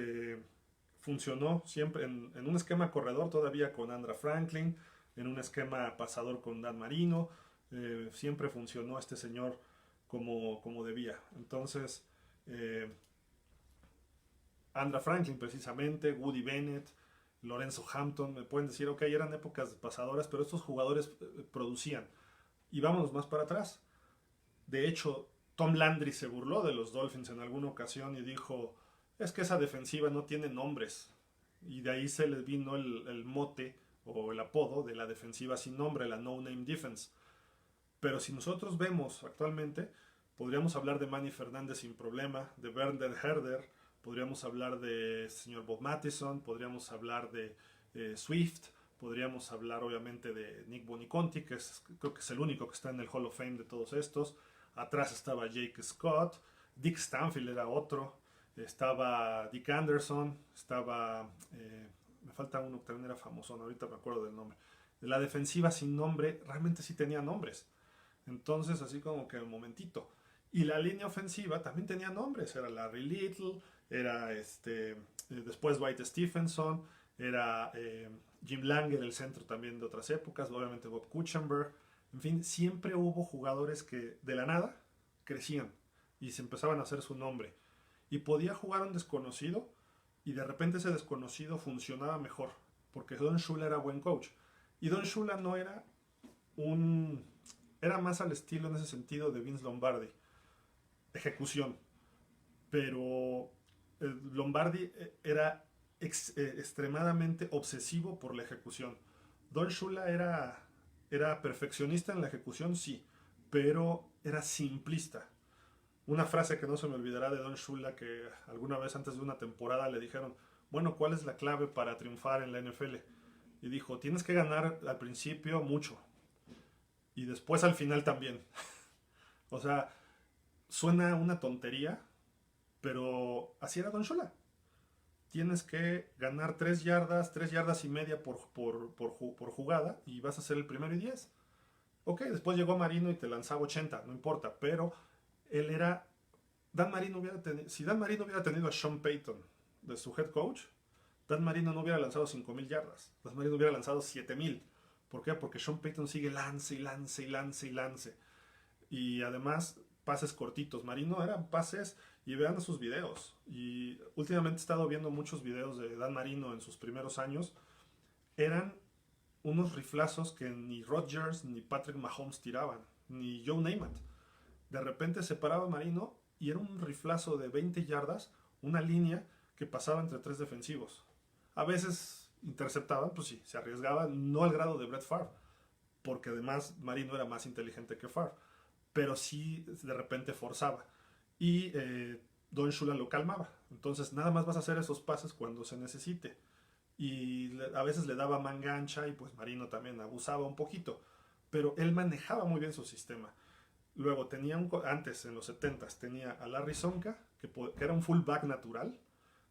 funcionó siempre en un esquema corredor todavía con Andra Franklin, en un esquema pasador con Dan Marino. Siempre funcionó este señor como debía. Entonces, Andra Franklin precisamente, Woody Bennett, Lorenzo Hampton, me pueden decir, ok, eran épocas pasadoras, pero estos jugadores producían. Y vámonos más para atrás. De hecho, Tom Landry se burló de los Dolphins en alguna ocasión y dijo, es que esa defensiva no tiene nombres. Y de ahí se les vino el mote o el apodo de la defensiva sin nombre, la No Name Defense. Pero si nosotros vemos actualmente, podríamos hablar de Manny Fernández sin problema, de Werner Herder, podríamos hablar de señor Bob Mattison, podríamos hablar de Swift, Podríamos hablar obviamente de Nick Boniconti, creo que es el único que está en el Hall of Fame de todos estos. Atrás estaba Jake Scott, Dick Stanfield era otro, estaba Dick Anderson, me falta uno que también era famoso, ¿no? Ahorita me acuerdo del nombre. La defensiva sin nombre realmente sí tenía nombres. Entonces, así como que un momentito. Y la línea ofensiva también tenía nombres. Era Larry Little, era después Dwight Stephenson, era Jim Langer, el centro también de otras épocas, obviamente Bob Kuchenberg. En fin, siempre hubo jugadores que de la nada crecían y se empezaban a hacer su nombre. Y podía jugar un desconocido y de repente ese desconocido funcionaba mejor, porque Don Shula era buen coach. Y Don Shula no era un... Era más al estilo en ese sentido de Vince Lombardi. Ejecución. Pero Lombardi era extremadamente obsesivo por la ejecución. Don Shula era perfeccionista en la ejecución, sí, pero era simplista. Una frase que no se me olvidará de Don Shula, que alguna vez antes de una temporada le dijeron, bueno, ¿cuál es la clave para triunfar en la NFL? Y dijo, tienes que ganar al principio mucho y después al final también. O sea, suena una tontería, pero así era Don Shula. Tienes que ganar 3 yardas y media por jugada y vas a ser el primero y 10. Ok, después llegó Marino y te lanzaba 80, no importa, pero él era... si Dan Marino hubiera tenido a Sean Payton de su head coach, Dan Marino no hubiera lanzado 5,000 yardas. Dan Marino hubiera lanzado 7,000. ¿Por qué? Porque Sean Payton sigue lance y lance y lance y lance. Y además, pases cortitos. Marino eran pases y vean sus videos. Y últimamente he estado viendo muchos videos de Dan Marino en sus primeros años. Eran unos riflazos que ni Rodgers ni Patrick Mahomes tiraban, ni Joe Namath. De repente se paraba Marino y era un riflazo de 20 yardas, una línea que pasaba entre 3 defensivos. A veces interceptaban, pues sí, se arriesgaban, no al grado de Brett Favre, porque además Marino era más inteligente que Favre, pero sí de repente forzaba. Y Don Shula lo calmaba. Entonces nada más vas a hacer esos pases cuando se necesite. Y a veces le daba manga ancha y pues Marino también abusaba un poquito. Pero él manejaba muy bien su sistema. Luego tenía antes, en los 70s, tenía a Larry Sonka, que era un fullback natural.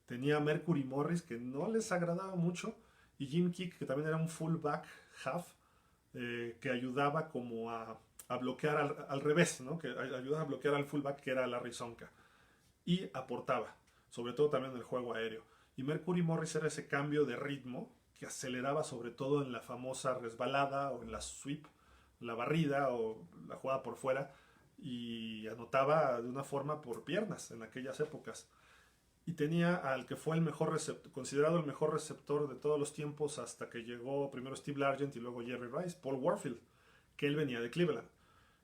Tenía a Mercury Morris, que no les agradaba mucho. Y Jim Kick, que también era un fullback half, que ayudaba como a bloquear al revés, ¿no? Que ayudaba a bloquear al fullback, que era Larry Sonka. Y aportaba, sobre todo también en el juego aéreo. Y Mercury Morris era ese cambio de ritmo que aceleraba sobre todo en la famosa resbalada o en la sweep, la barrida o la jugada por fuera, y anotaba de una forma por piernas en aquellas épocas. Y tenía al que fue el mejor receptor, considerado el mejor receptor de todos los tiempos hasta que llegó primero Steve Largent y luego Jerry Rice, Paul Warfield, que él venía de Cleveland.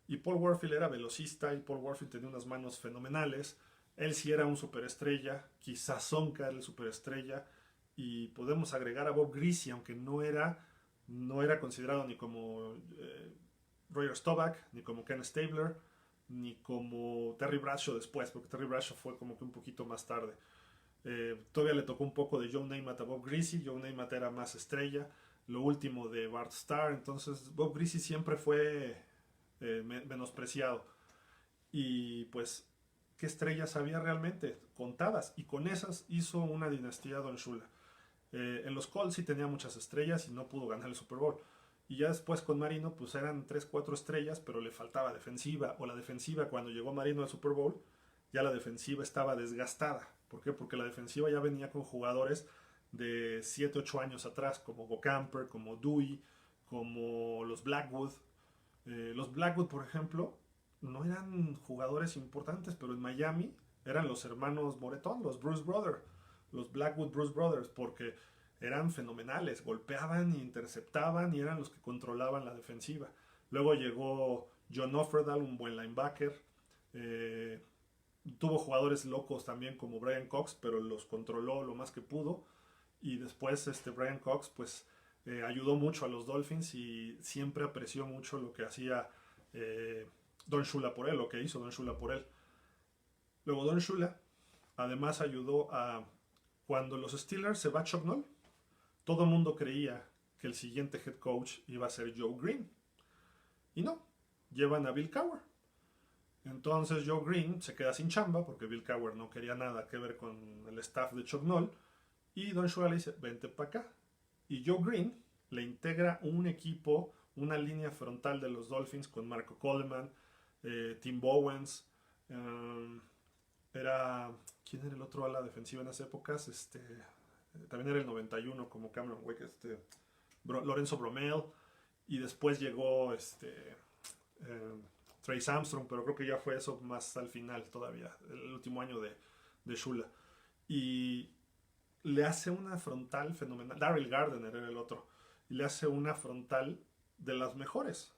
Y Paul Warfield era velocista y Paul Warfield tenía unas manos fenomenales. Él sí era un superestrella, quizás Sonka era el superestrella, y podemos agregar a Bob Greasy, aunque no era considerado ni como Roger Staubach, ni como Ken Stabler, ni como Terry Bradshaw después, porque Terry Bradshaw fue como que un poquito más tarde. Todavía le tocó un poco de Joe Namath a Bob Greasy. Joe Namath era más estrella. Lo último de Bart Starr. Entonces Bob Greasy siempre fue menospreciado. Y pues, ¿qué estrellas había realmente? Contadas. Y con esas hizo una dinastía Don Shula. En los Colts sí tenía muchas estrellas y no pudo ganar el Super Bowl. Y ya después con Marino pues eran 3, 4 estrellas, pero le faltaba defensiva. O la defensiva, cuando llegó Marino al Super Bowl, ya la defensiva estaba desgastada. ¿Por qué? Porque la defensiva ya venía con jugadores de 7, 8 años atrás, como Gocamper, como Dewey, como los Blackwood. Los Blackwood, por ejemplo, no eran jugadores importantes, pero en Miami eran los hermanos Moretón, los Bruce Brothers, los Blackwood Bruce Brothers, porque eran fenomenales, golpeaban e interceptaban y eran los que controlaban la defensiva. Luego llegó John Offerdahl, un buen linebacker. Tuvo jugadores locos también como Brian Cox, pero los controló lo más que pudo. Y después Brian Cox pues ayudó mucho a los Dolphins y siempre apreció mucho lo que hacía Don Shula por él, lo que hizo Don Shula por él. Luego Don Shula además ayudó a... Cuando los Steelers se va Chuck Noll, todo el mundo creía que el siguiente head coach iba a ser Joe Green. Y no, llevan a Bill Cowher. Entonces Joe Green se queda sin chamba porque Bill Cowher no quería nada que ver con el staff de Chuck Noll. Y Don Shula le dice, vente para acá. Y Joe Green le integra un equipo, una línea frontal de los Dolphins con Marco Coleman, Tim Bowens, ¿quién era el otro ala defensiva en esas épocas? También era el 91 como Cameron Wake, Lorenzo Bromell, y después llegó Trace Armstrong, pero creo que ya fue eso más al final todavía, el último año de Shula. Y le hace una frontal fenomenal. Darryl Gardner era el otro. Y le hace una frontal de las mejores.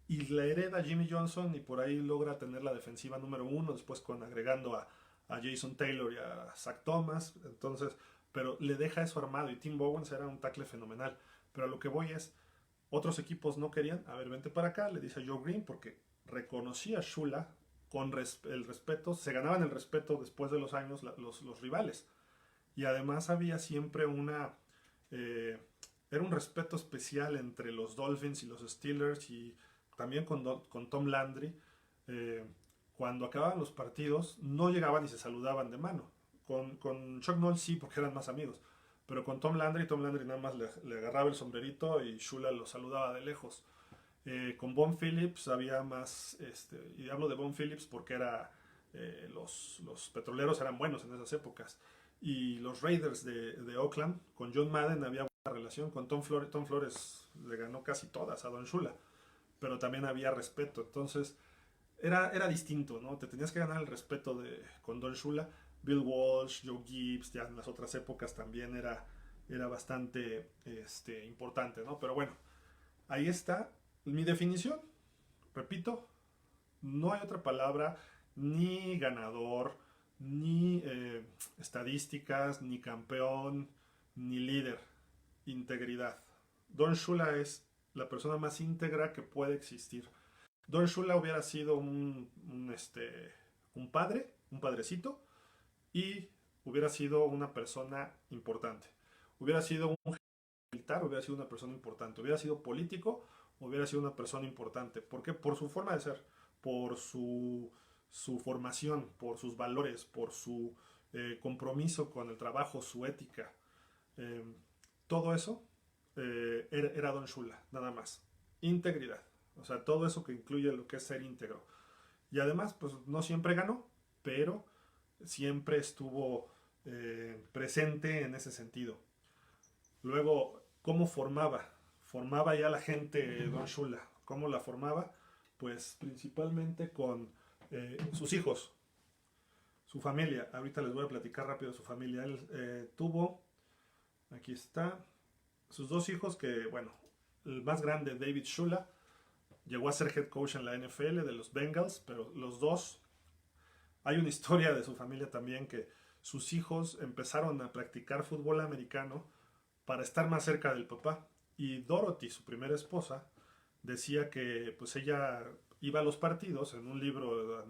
Y le hereda a Jimmy Johnson y por ahí logra tener la defensiva número 1, después agregando a Jason Taylor y a Zach Thomas. Entonces, pero le deja eso armado y Tim Bowens era un tackle fenomenal. Pero a lo que voy es, otros equipos no querían, a ver, vente para acá, le dice a Joe Green, porque reconocía a Shula con el respeto, se ganaban el respeto después de los años los rivales. Y además había siempre era un respeto especial entre los Dolphins y los Steelers y también con Tom Landry. Cuando acababan los partidos no llegaban y se saludaban de mano. Con Chuck Noll sí, porque eran más amigos. Pero con Tom Landry nada más le agarraba el sombrerito y Shula lo saludaba de lejos. Con Von Phillips había más, y hablo de Von Phillips porque los petroleros eran buenos en esas épocas. Y los Raiders de Oakland, con John Madden había buena relación, con Tom Flores le ganó casi todas a Don Shula, pero también había respeto, entonces era distinto, ¿no? Te tenías que ganar el respeto con Don Shula. Bill Walsh, Joe Gibbs, ya en las otras épocas también era bastante importante, ¿no? Pero bueno, ahí está mi definición. Repito, no hay otra palabra, ni ganador, ni estadísticas, ni campeón, ni líder. Integridad. Don Shula es la persona más íntegra que puede existir. Don Shula hubiera sido un padre, un padrecito, y hubiera sido una persona importante. Hubiera sido un militar, hubiera sido una persona importante. Hubiera sido político, hubiera sido una persona importante. ¿Por qué? Por su forma de ser, por su formación, por sus valores, por su compromiso con el trabajo, su ética. Todo eso era Don Shula, nada más. Integridad. O sea, todo eso que incluye lo que es ser íntegro. Y además, pues no siempre ganó, pero siempre estuvo presente en ese sentido. Luego, ¿cómo formaba? Formaba ya la gente Don Shula. ¿Cómo la formaba? Pues principalmente con sus hijos, su familia. Ahorita les voy a platicar rápido de su familia. Él tuvo, aquí está, sus dos hijos que, bueno, el más grande, David Shula, llegó a ser head coach en la NFL de los Bengals, pero los dos, hay una historia de su familia también que sus hijos empezaron a practicar fútbol americano para estar más cerca del papá. Y Dorothy, su primera esposa, decía que pues ella iba a los partidos. En un libro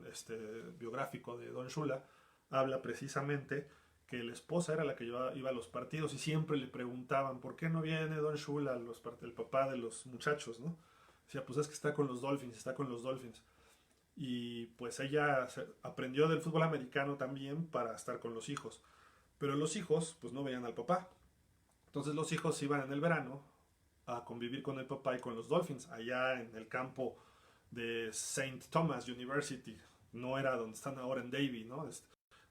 biográfico de Don Shula habla precisamente que la esposa era la que iba a los partidos y siempre le preguntaban ¿por qué no viene Don Shula, el papá de los muchachos, ¿no? Decía, pues es que está con los Dolphins. Y pues ella aprendió del fútbol americano también para estar con los hijos. Pero los hijos pues no veían al papá. Entonces los hijos iban en el verano a convivir con el papá y con los Dolphins, allá en el campo de St. Thomas University. No era donde están ahora en Davie, ¿no?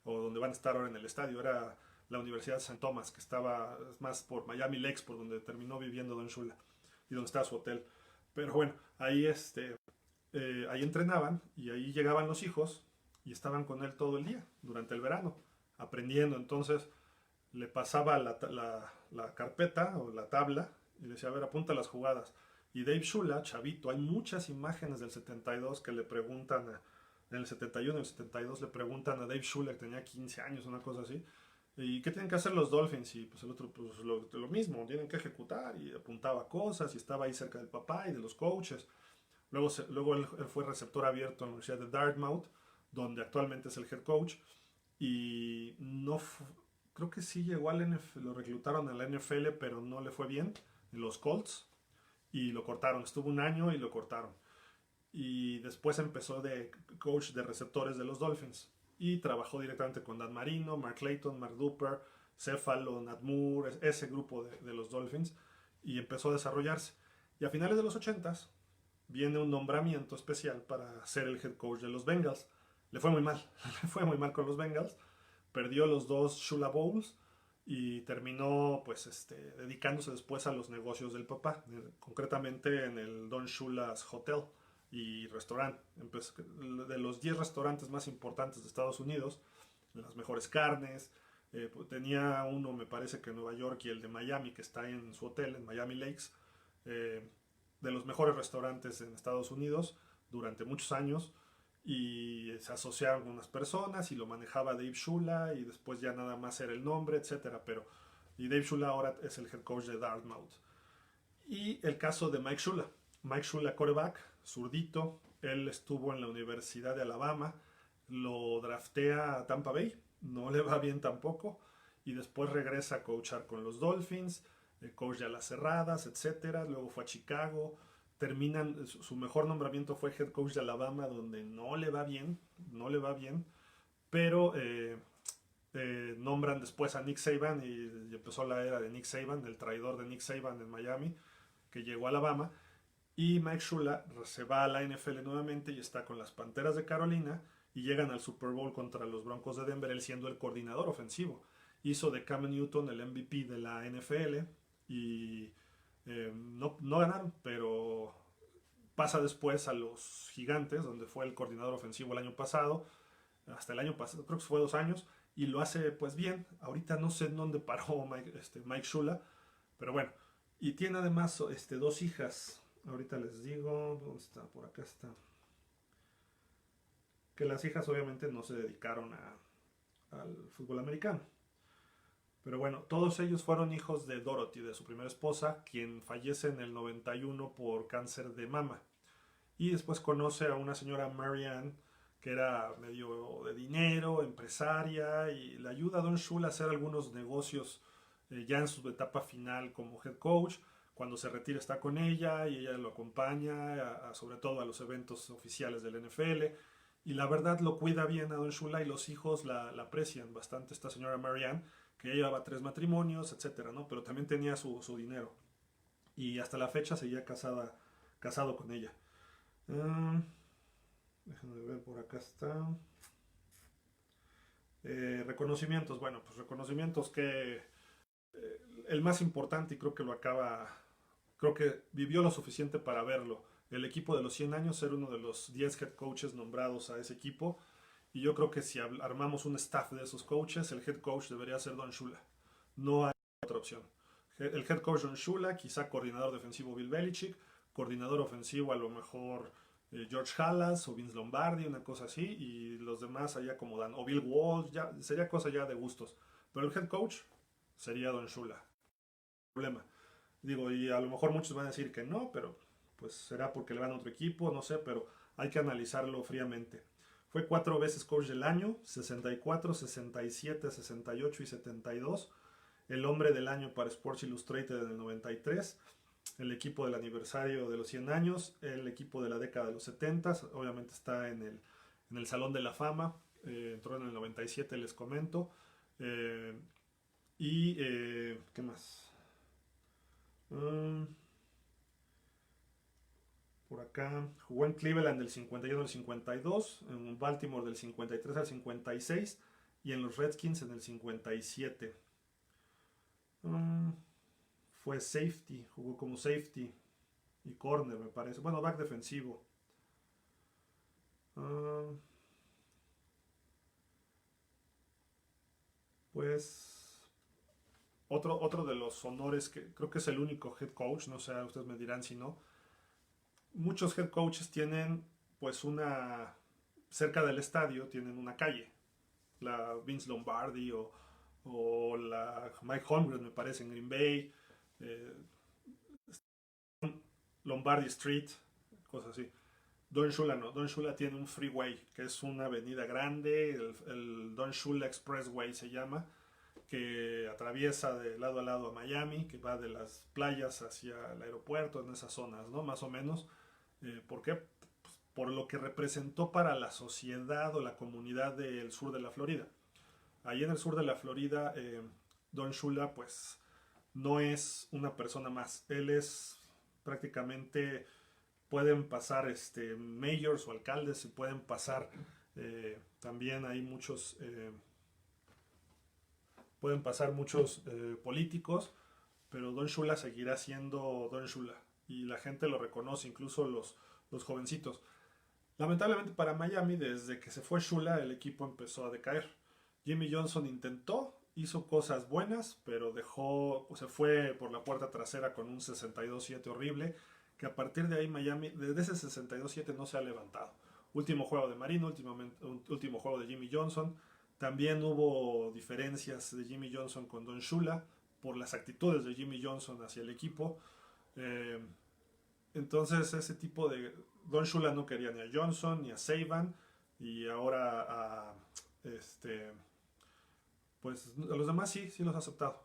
O donde van a estar ahora en el estadio. Era la Universidad de St. Thomas, que estaba más por Miami Lakes, por donde terminó viviendo Don Shula y donde estaba su hotel. Pero bueno, ahí ahí entrenaban y ahí llegaban los hijos y estaban con él todo el día durante el verano, aprendiendo. Entonces le pasaba la carpeta o la tabla y le decía, a ver, apunta las jugadas. Y Dave Shula, chavito, hay muchas imágenes del 72 que le preguntan, en el 71 y en el 72 le preguntan a Dave Shula, que tenía 15 años, una cosa así, ¿y qué tienen que hacer los Dolphins? Y pues el otro, pues lo mismo, tienen que ejecutar, y apuntaba cosas, y estaba ahí cerca del papá y de los coaches. Luego él fue receptor abierto en la Universidad de Dartmouth, donde actualmente es el head coach, y creo que sí llegó al NFL, lo reclutaron a la NFL, pero no le fue bien. en los Colts y lo cortaron. Estuvo un año y lo cortaron. Y después empezó de coach de receptores de los Dolphins y trabajó directamente con Dan Marino, Mark Clayton, Mark Duper, Céfalo, Nat Moore, ese grupo de los Dolphins, y empezó a desarrollarse. Y a finales de los 80s viene un nombramiento especial para ser el head coach de los Bengals. Le fue muy mal, le fue muy mal con los Bengals, perdió los dos Shula Bowls y terminó pues dedicándose después a los negocios del papá, concretamente en el Don Shula's Hotel y restaurante. De los 10 restaurantes más importantes de Estados Unidos, las mejores carnes, tenía uno me parece que en Nueva York y el de Miami que está en su hotel en Miami Lakes, eh, de los mejores restaurantes en Estados Unidos durante muchos años, y se asociaron con unas personas y lo manejaba Dave Shula y después ya nada más era el nombre, etcétera, pero y Dave Shula ahora es el head coach de Dartmouth. Y el caso de Mike Shula quarterback, zurdito, él estuvo en la Universidad de Alabama, lo draftea a Tampa Bay, no le va bien tampoco, y después regresa a coachar con los Dolphins, coach de alas cerradas, etcétera. Luego fue a Chicago, terminan, su mejor nombramiento fue head coach de Alabama, donde no le va bien, no le va bien, pero nombran después a Nick Saban y empezó la era de Nick Saban, el traidor de Nick Saban en Miami, que llegó a Alabama, y Mike Shula se va a la NFL nuevamente y está con las Panteras de Carolina y llegan al Super Bowl contra los Broncos de Denver, él siendo el coordinador ofensivo. Hizo de Cam Newton el MVP de la NFL y no ganaron, pero pasa después a los Gigantes, donde fue el coordinador ofensivo el año pasado, hasta el año pasado, creo que fue 2 años, y lo hace pues bien. Ahorita no sé en dónde paró Mike Shula, pero bueno. Y tiene además 2 hijas. Ahorita les digo, ¿dónde está? Por acá está. Que las hijas obviamente no se dedicaron al fútbol americano. Pero bueno, todos ellos fueron hijos de Dorothy, de su primera esposa, quien fallece en el 91 por cáncer de mama. Y después conoce a una señora Marianne, que era medio de dinero, empresaria, y le ayuda a Don Shula a hacer algunos negocios ya en su etapa final como head coach. Cuando se retira está con ella y ella lo acompaña, sobre todo a los eventos oficiales del NFL. Y la verdad lo cuida bien a Don Shula y los hijos la aprecian bastante, esta señora Marianne, que ya llevaba 3 matrimonios, etcétera, ¿no? Pero también tenía su dinero. Y hasta la fecha seguía casado con ella. Déjenme ver, por acá está. Reconocimientos, bueno, pues reconocimientos que el más importante, y creo que creo que vivió lo suficiente para verlo. El equipo de los 100 años, ser uno de los 10 head coaches nombrados a ese equipo. Y yo creo que si armamos un staff de esos coaches, el head coach debería ser Don Shula. No hay otra opción. El head coach Don Shula, quizá coordinador defensivo Bill Belichick, coordinador ofensivo a lo mejor George Halas o Vince Lombardi, una cosa así, y los demás allá acomodan, o Bill Walsh, ya, sería cosa ya de gustos. Pero el head coach sería Don Shula. Problema. Digo, y a lo mejor muchos van a decir que no, pero pues será porque le van a otro equipo, no sé, pero hay que analizarlo fríamente. Fue 4 veces coach del año, 64, 67, 68 y 72. El hombre del año para Sports Illustrated en el 93. El equipo del aniversario de los 100 años. El equipo de la década de los 70. Obviamente está en el Salón de la Fama. Entró en el 97, les comento. ¿Qué más? Por acá, jugó en Cleveland del 51 al 52, en Baltimore del 53 al 56 y en los Redskins en el 57. Fue safety, jugó como safety y corner, me parece. Bueno, back defensivo. Pues otro de los honores que creo que es el único head coach, no sé, ustedes me dirán si no. Muchos head coaches tienen pues cerca del estadio tienen una calle, la Vince Lombardi o la Mike Holmgren me parece en Green Bay, eh, Lombardi Street, cosas así. Don Shula no, Don Shula tiene un freeway, que es una avenida grande, el Don Shula Expressway se llama, que atraviesa de lado a lado a Miami, que va de las playas hacia el aeropuerto, en esas zonas, ¿no? Más o menos. ¿Por qué? Pues por lo que representó para la sociedad o la comunidad del sur de la Florida. Ahí en el sur de la Florida, Don Shula, pues, no es una persona más. Él es prácticamente, pueden pasar mayors o alcaldes, y pueden pasar también hay muchos, pueden pasar muchos políticos, pero Don Shula seguirá siendo Don Shula y la gente lo reconoce, incluso los jovencitos. Lamentablemente para Miami, desde que se fue Shula, el equipo empezó a decaer. Jimmy Johnson intentó, hizo cosas buenas, pero se fue por la puerta trasera con un 62-7 horrible, que a partir de ahí Miami, desde ese 62-7 no se ha levantado. Último juego de Marino, último juego de Jimmy Johnson. También hubo diferencias de Jimmy Johnson con Don Shula por las actitudes de Jimmy Johnson hacia el equipo. Eh, entonces ese tipo de... Don Shula no quería ni a Johnson ni a Saban y ahora pues a los demás sí los ha aceptado.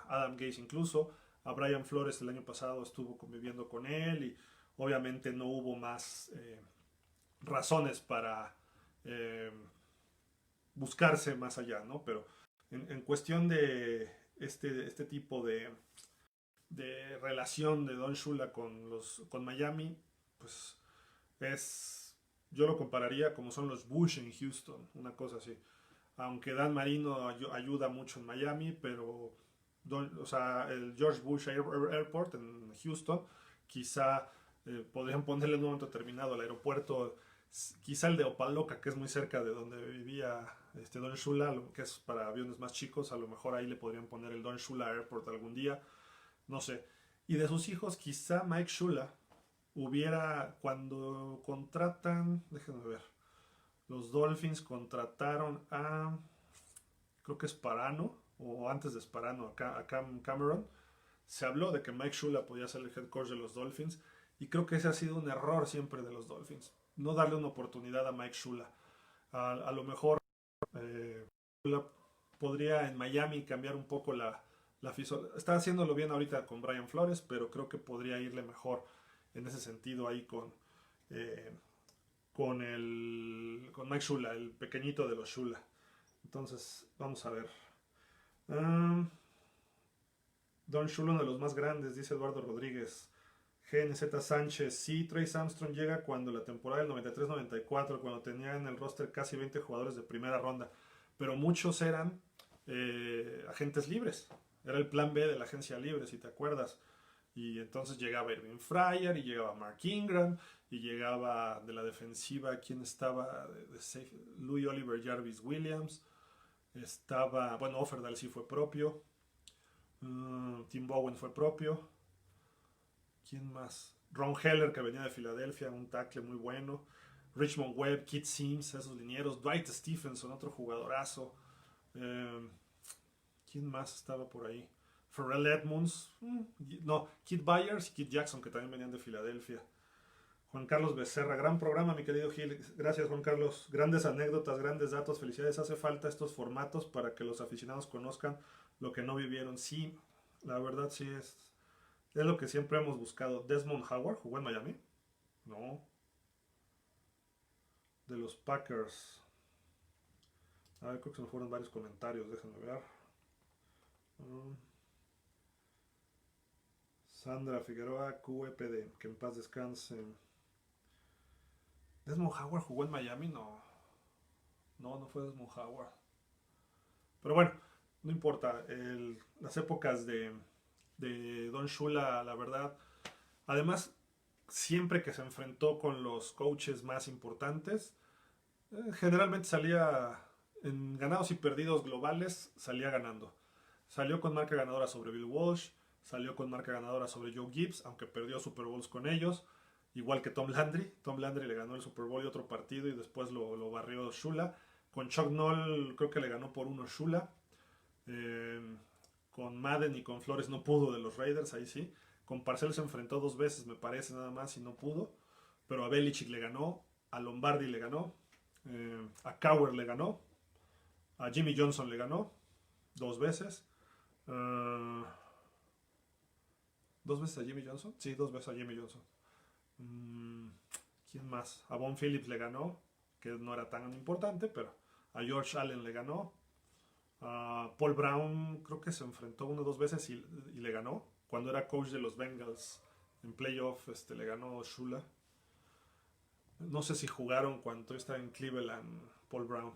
Adam Gase incluso, a Brian Flores el año pasado estuvo conviviendo con él y obviamente no hubo más razones para buscarse más allá, ¿no? Pero en cuestión de este tipo de relación de Don Shula con Miami, pues yo lo compararía como son los Bush en Houston, una cosa así. Aunque Dan Marino ayuda mucho en Miami, pero o sea, el George Bush Airport en Houston, quizá podrían ponerle en un momento determinado el aeropuerto, quizá el de Opaloca, que es muy cerca de donde vivía Don Shula, que es para aviones más chicos, a lo mejor ahí le podrían poner el Don Shula Airport algún día, no sé. Y de sus hijos, quizá Mike Shula cuando contratan, déjenme ver, los Dolphins contrataron creo que es Sparano, o antes de Sparano, a Cam Cameron. Se habló de que Mike Shula podía ser el head coach de los Dolphins, y creo que ese ha sido un error siempre de los Dolphins, no darle una oportunidad a Mike Shula. A lo mejor Shula podría en Miami cambiar un poco la está haciéndolo bien ahorita con Brian Flores, pero creo que podría irle mejor en ese sentido ahí eh, con Mike Shula, el pequeñito de los Shula. Entonces, vamos a ver. Don Shula, uno de los más grandes, dice Eduardo Rodríguez. GNZ Sánchez, sí, Trace Armstrong llega cuando la temporada del 93-94, cuando tenía en el roster casi 20 jugadores de primera ronda, pero muchos eran agentes libres. Era el plan B de la agencia libre, si te acuerdas. Y entonces llegaba Irving Fryer, y llegaba Mark Ingram, y llegaba de la defensiva, ¿quién estaba? Louis Oliver Jarvis Williams. Estaba, bueno, Offerdale sí fue propio. Tim Bowen fue propio. ¿Quién más? Ron Heller, que venía de Filadelfia, un tackle muy bueno. Richmond Webb, Kit Sims, esos linieros. Dwight Stephenson, otro jugadorazo. ¿Quién más estaba por ahí? Pharrell Edmonds. No, Kid Byers y Kid Jackson, que también venían de Filadelfia. Juan Carlos Becerra, gran programa, mi querido Gil. Gracias, Juan Carlos. Grandes anécdotas, grandes datos. Felicidades. Hace falta estos formatos para que los aficionados conozcan lo que no vivieron. Sí, la verdad sí es lo que siempre hemos buscado. Desmond Howard jugó en Miami. No. De los Packers. A ver, creo que se me fueron varios comentarios. Déjenme ver. Sandra Figueroa, QEPD. Que en paz descanse. ¿Desmond Howard jugó en Miami? No. No fue Desmond Howard. Pero bueno, no importa. Las épocas de Don Shula, la verdad. Además, siempre que se enfrentó con los coaches más importantes, generalmente salía en ganados y perdidos globales, salía ganando. Salió con marca ganadora sobre Bill Walsh, salió con marca ganadora sobre Joe Gibbs, aunque perdió Super Bowls con ellos, igual que Tom Landry. Tom Landry le ganó el Super Bowl y otro partido y después lo barrió Shula. Con Chuck Noll creo que le ganó por uno Shula. Con Madden y con Flores no pudo de los Raiders, ahí sí. Con Parcells se enfrentó 2 veces, me parece, nada más, y no pudo. Pero a Belichick le ganó, a Lombardi le ganó, a Cowher le ganó, a Jimmy Johnson le ganó. 2 veces. Uh, ¿2 veces a Jimmy Johnson? Sí, 2 veces a Jimmy Johnson. ¿Quién más? A Von Phillips le ganó, que no era tan importante, pero a George Allen le ganó. A Paul Brown creo que se enfrentó 1 o 2 veces y le ganó. Cuando era coach de los Bengals en playoff, le ganó Shula. No sé si jugaron cuando estaba en Cleveland Paul Brown,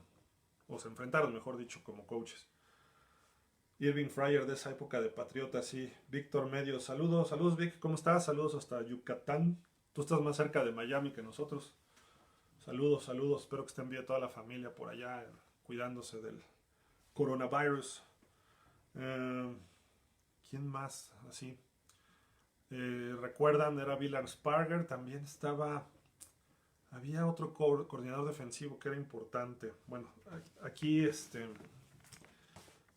o se enfrentaron, mejor dicho, como coaches. Irving Fryer de esa época de Patriotas, sí. Víctor Medio, saludos, saludos Vic, ¿cómo estás? Saludos hasta Yucatán. Tú estás más cerca de Miami que nosotros. Saludos, saludos, espero que estén bien toda la familia por allá, cuidándose del coronavirus. ¿Quién más? Así. ¿Recuerdan? Era Bill Sparger, también estaba... Había otro coordinador defensivo que era importante. Bueno, aquí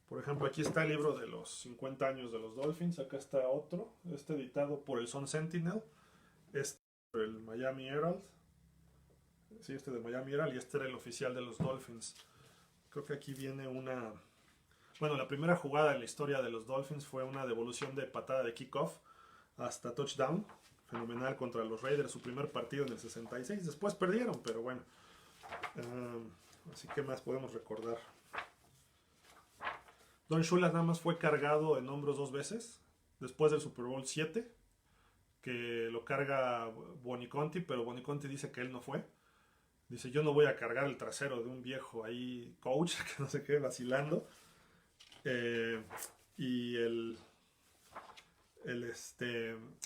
por ejemplo, aquí está el libro de los 50 años de los Dolphins. Acá está otro, editado por el Sun Sentinel. Por el Miami Herald. Sí, de Miami Herald, y este era el oficial de los Dolphins. Creo que aquí viene una... Bueno, la primera jugada en la historia de los Dolphins fue una devolución de patada de kickoff hasta touchdown. Fenomenal contra los Raiders, su primer partido en el 66. Después perdieron, pero bueno. Así que más podemos recordar. Don Shula nada más fue cargado en hombros 2 veces. Después del Super Bowl 7, que lo carga Boniconti, pero Boniconti dice que él no fue. Dice, yo no voy a cargar el trasero de un viejo ahí, coach, que no sé qué, vacilando. Y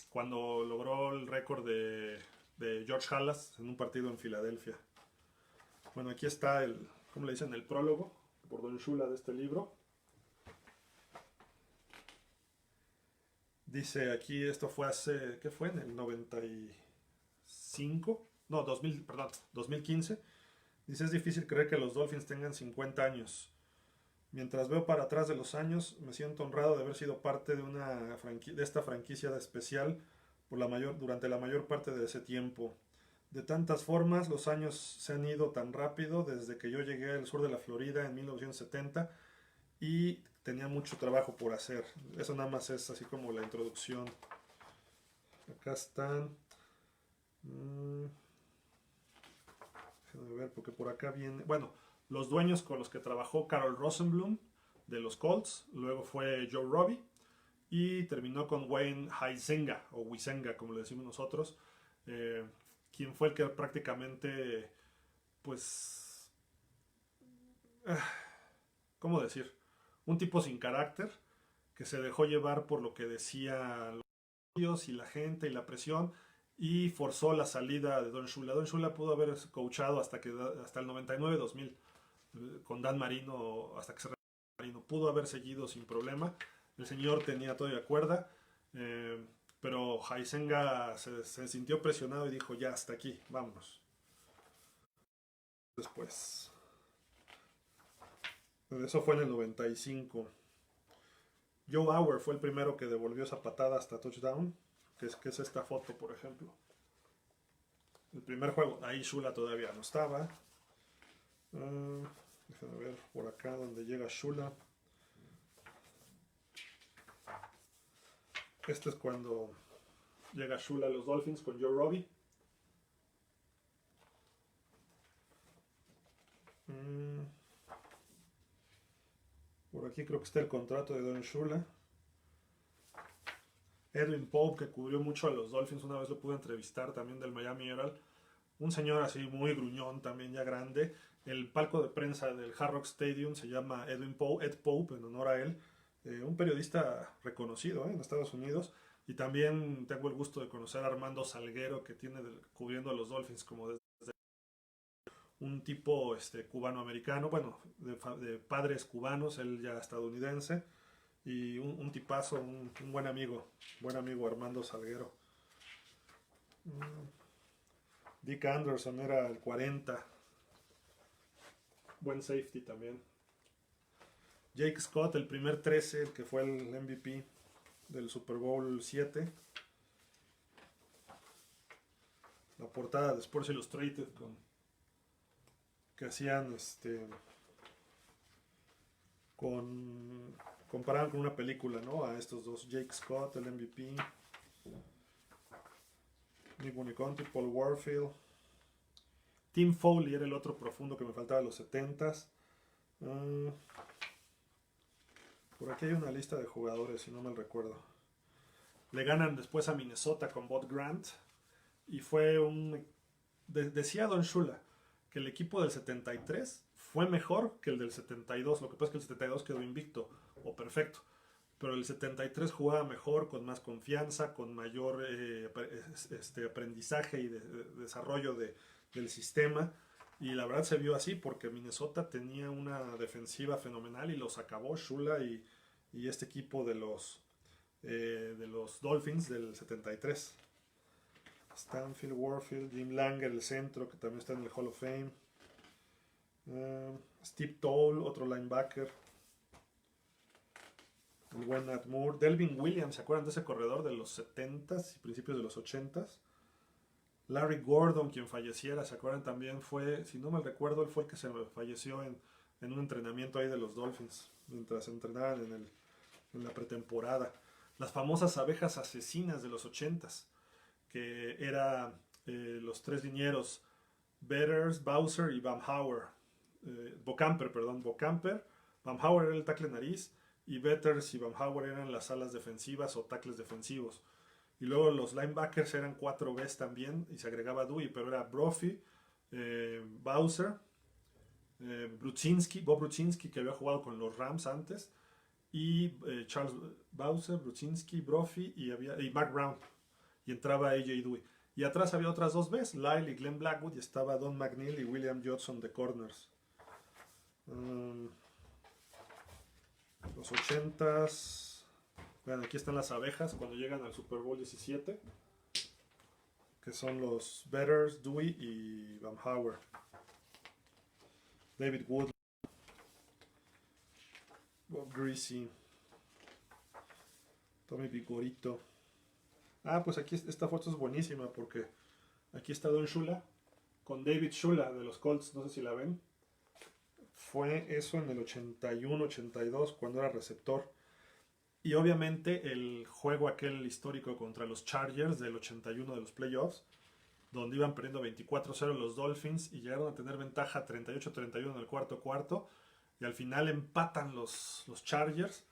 cuando logró el récord de George Halas en un partido en Filadelfia. Bueno, aquí está ¿cómo le dicen? El prólogo por Don Shula de este libro. Dice aquí, esto fue hace, ¿qué fue? En el 95, no, 2000, perdón, 2015. Dice, es difícil creer que los Dolphins tengan 50 años. Mientras veo para atrás de los años, me siento honrado de haber sido parte de esta franquicia especial durante la mayor parte de ese tiempo. De tantas formas, los años se han ido tan rápido desde que yo llegué al sur de la Florida en 1970 y tenía mucho trabajo por hacer. Eso nada más es así como la introducción. Acá están. Déjenme ver, porque por acá viene... Bueno, los dueños con los que trabajó Carol Rosenblum de los Colts, luego fue Joe Robbie y terminó con Wayne Huizenga, o Huizenga como le decimos nosotros, quien fue el que prácticamente, pues, ¿cómo decir? Un tipo sin carácter que se dejó llevar por lo que decían los medios y la gente y la presión, y forzó la salida de Don Shula. Don Shula pudo haber coachado hasta el 99-2000 con Dan Marino, hasta que se retiró Marino. Pudo haber seguido sin problema. El señor tenía todavía cuerda, pero Huizenga se sintió presionado y dijo, ya, hasta aquí, vámonos. Después. Eso fue en el 95. Joe Auer fue el primero que devolvió esa patada hasta touchdown, que es esta foto, por ejemplo. El primer juego, ahí Shula todavía no estaba. Déjenme ver por acá donde llega Shula. Este es cuando llega Shula a los Dolphins con Joe Robbie. Por aquí creo que está el contrato de Don Shula. Edwin Pope, que cubrió mucho a los Dolphins, una vez lo pude entrevistar, también del Miami Herald. Un señor así muy gruñón, también ya grande. El palco de prensa del Hard Rock Stadium se llama Ed Pope, en honor a él. Un periodista reconocido en Estados Unidos. Y también tengo el gusto de conocer a Armando Salguero, que tiene cubriendo a los Dolphins como desde un tipo cubano-americano, bueno, de padres cubanos, él ya estadounidense. Y un tipazo, un buen amigo Armando Salguero. Dick Anderson era el 40. Buen safety también. Jake Scott, el primer 13, el que fue el MVP del Super Bowl 7. La portada de Sports Illustrated que hacían con comparaban con una película, ¿no? A estos dos, Jake Scott, el MVP, Nick Boniconti, Paul Warfield. Tim Foley era el otro profundo que me faltaba de los 70s. Por aquí hay una lista de jugadores, si no mal recuerdo. Le ganan después a Minnesota con Bob Grant. Y fue un... decía Don Shula que el equipo del 73 fue mejor que el del 72. Lo que pasa es que el 72 quedó invicto o perfecto. Pero el 73 jugaba mejor, con más confianza, con mayor aprendizaje y desarrollo del sistema. Y la verdad se vio así porque Minnesota tenía una defensiva fenomenal y los acabó Shula y este equipo de los Dolphins del 73. Stanfield, Warfield, Jim Langer, el centro, que también está en el Hall of Fame. Steve Toll, otro linebacker. El buen Nat Moore. Delvin Williams, ¿se acuerdan de ese corredor de los 70s y principios de los 80s? Larry Gordon, quien falleciera, ¿se acuerdan? También fue, si no mal recuerdo, él fue el que se falleció en un entrenamiento ahí de los Dolphins, mientras entrenaban en la pretemporada. Las famosas abejas asesinas de los 80s, que eran los tres linieros, Betters, Bowser y Bamhauer. Bocamper, Bamhauer era el tackle nariz, y Betters y Bamhauer eran las alas defensivas o tackles defensivos. Y luego los linebackers eran 4Bs también, y se agregaba Dewey, pero era Brophy, Bowser, Bob Brudzinski, que había jugado con los Rams antes, y Charles Bowser, Brudzinski, Brophy y Mark Brown. Y entraba AJ Dewey. Y atrás había otras 2Bs, Lyle y Glenn Blackwood, y estaba Don McNeil y William Judson de corners. Los 80s. Vean, aquí están las abejas cuando llegan al Super Bowl 17, que son los Betters, Dewey y Bamhauer. David Wood, Bob Greasy, Tommy Vigorito. Pues aquí esta foto es buenísima porque aquí está Don Shula con David Shula de los Colts, no sé si la ven. Fue eso en el 81-82 cuando era receptor. Y obviamente el juego aquel histórico contra los Chargers del 81 de los playoffs, donde iban perdiendo 24-0 los Dolphins y llegaron a tener ventaja 38-31 en el cuarto, y al final empatan los Chargers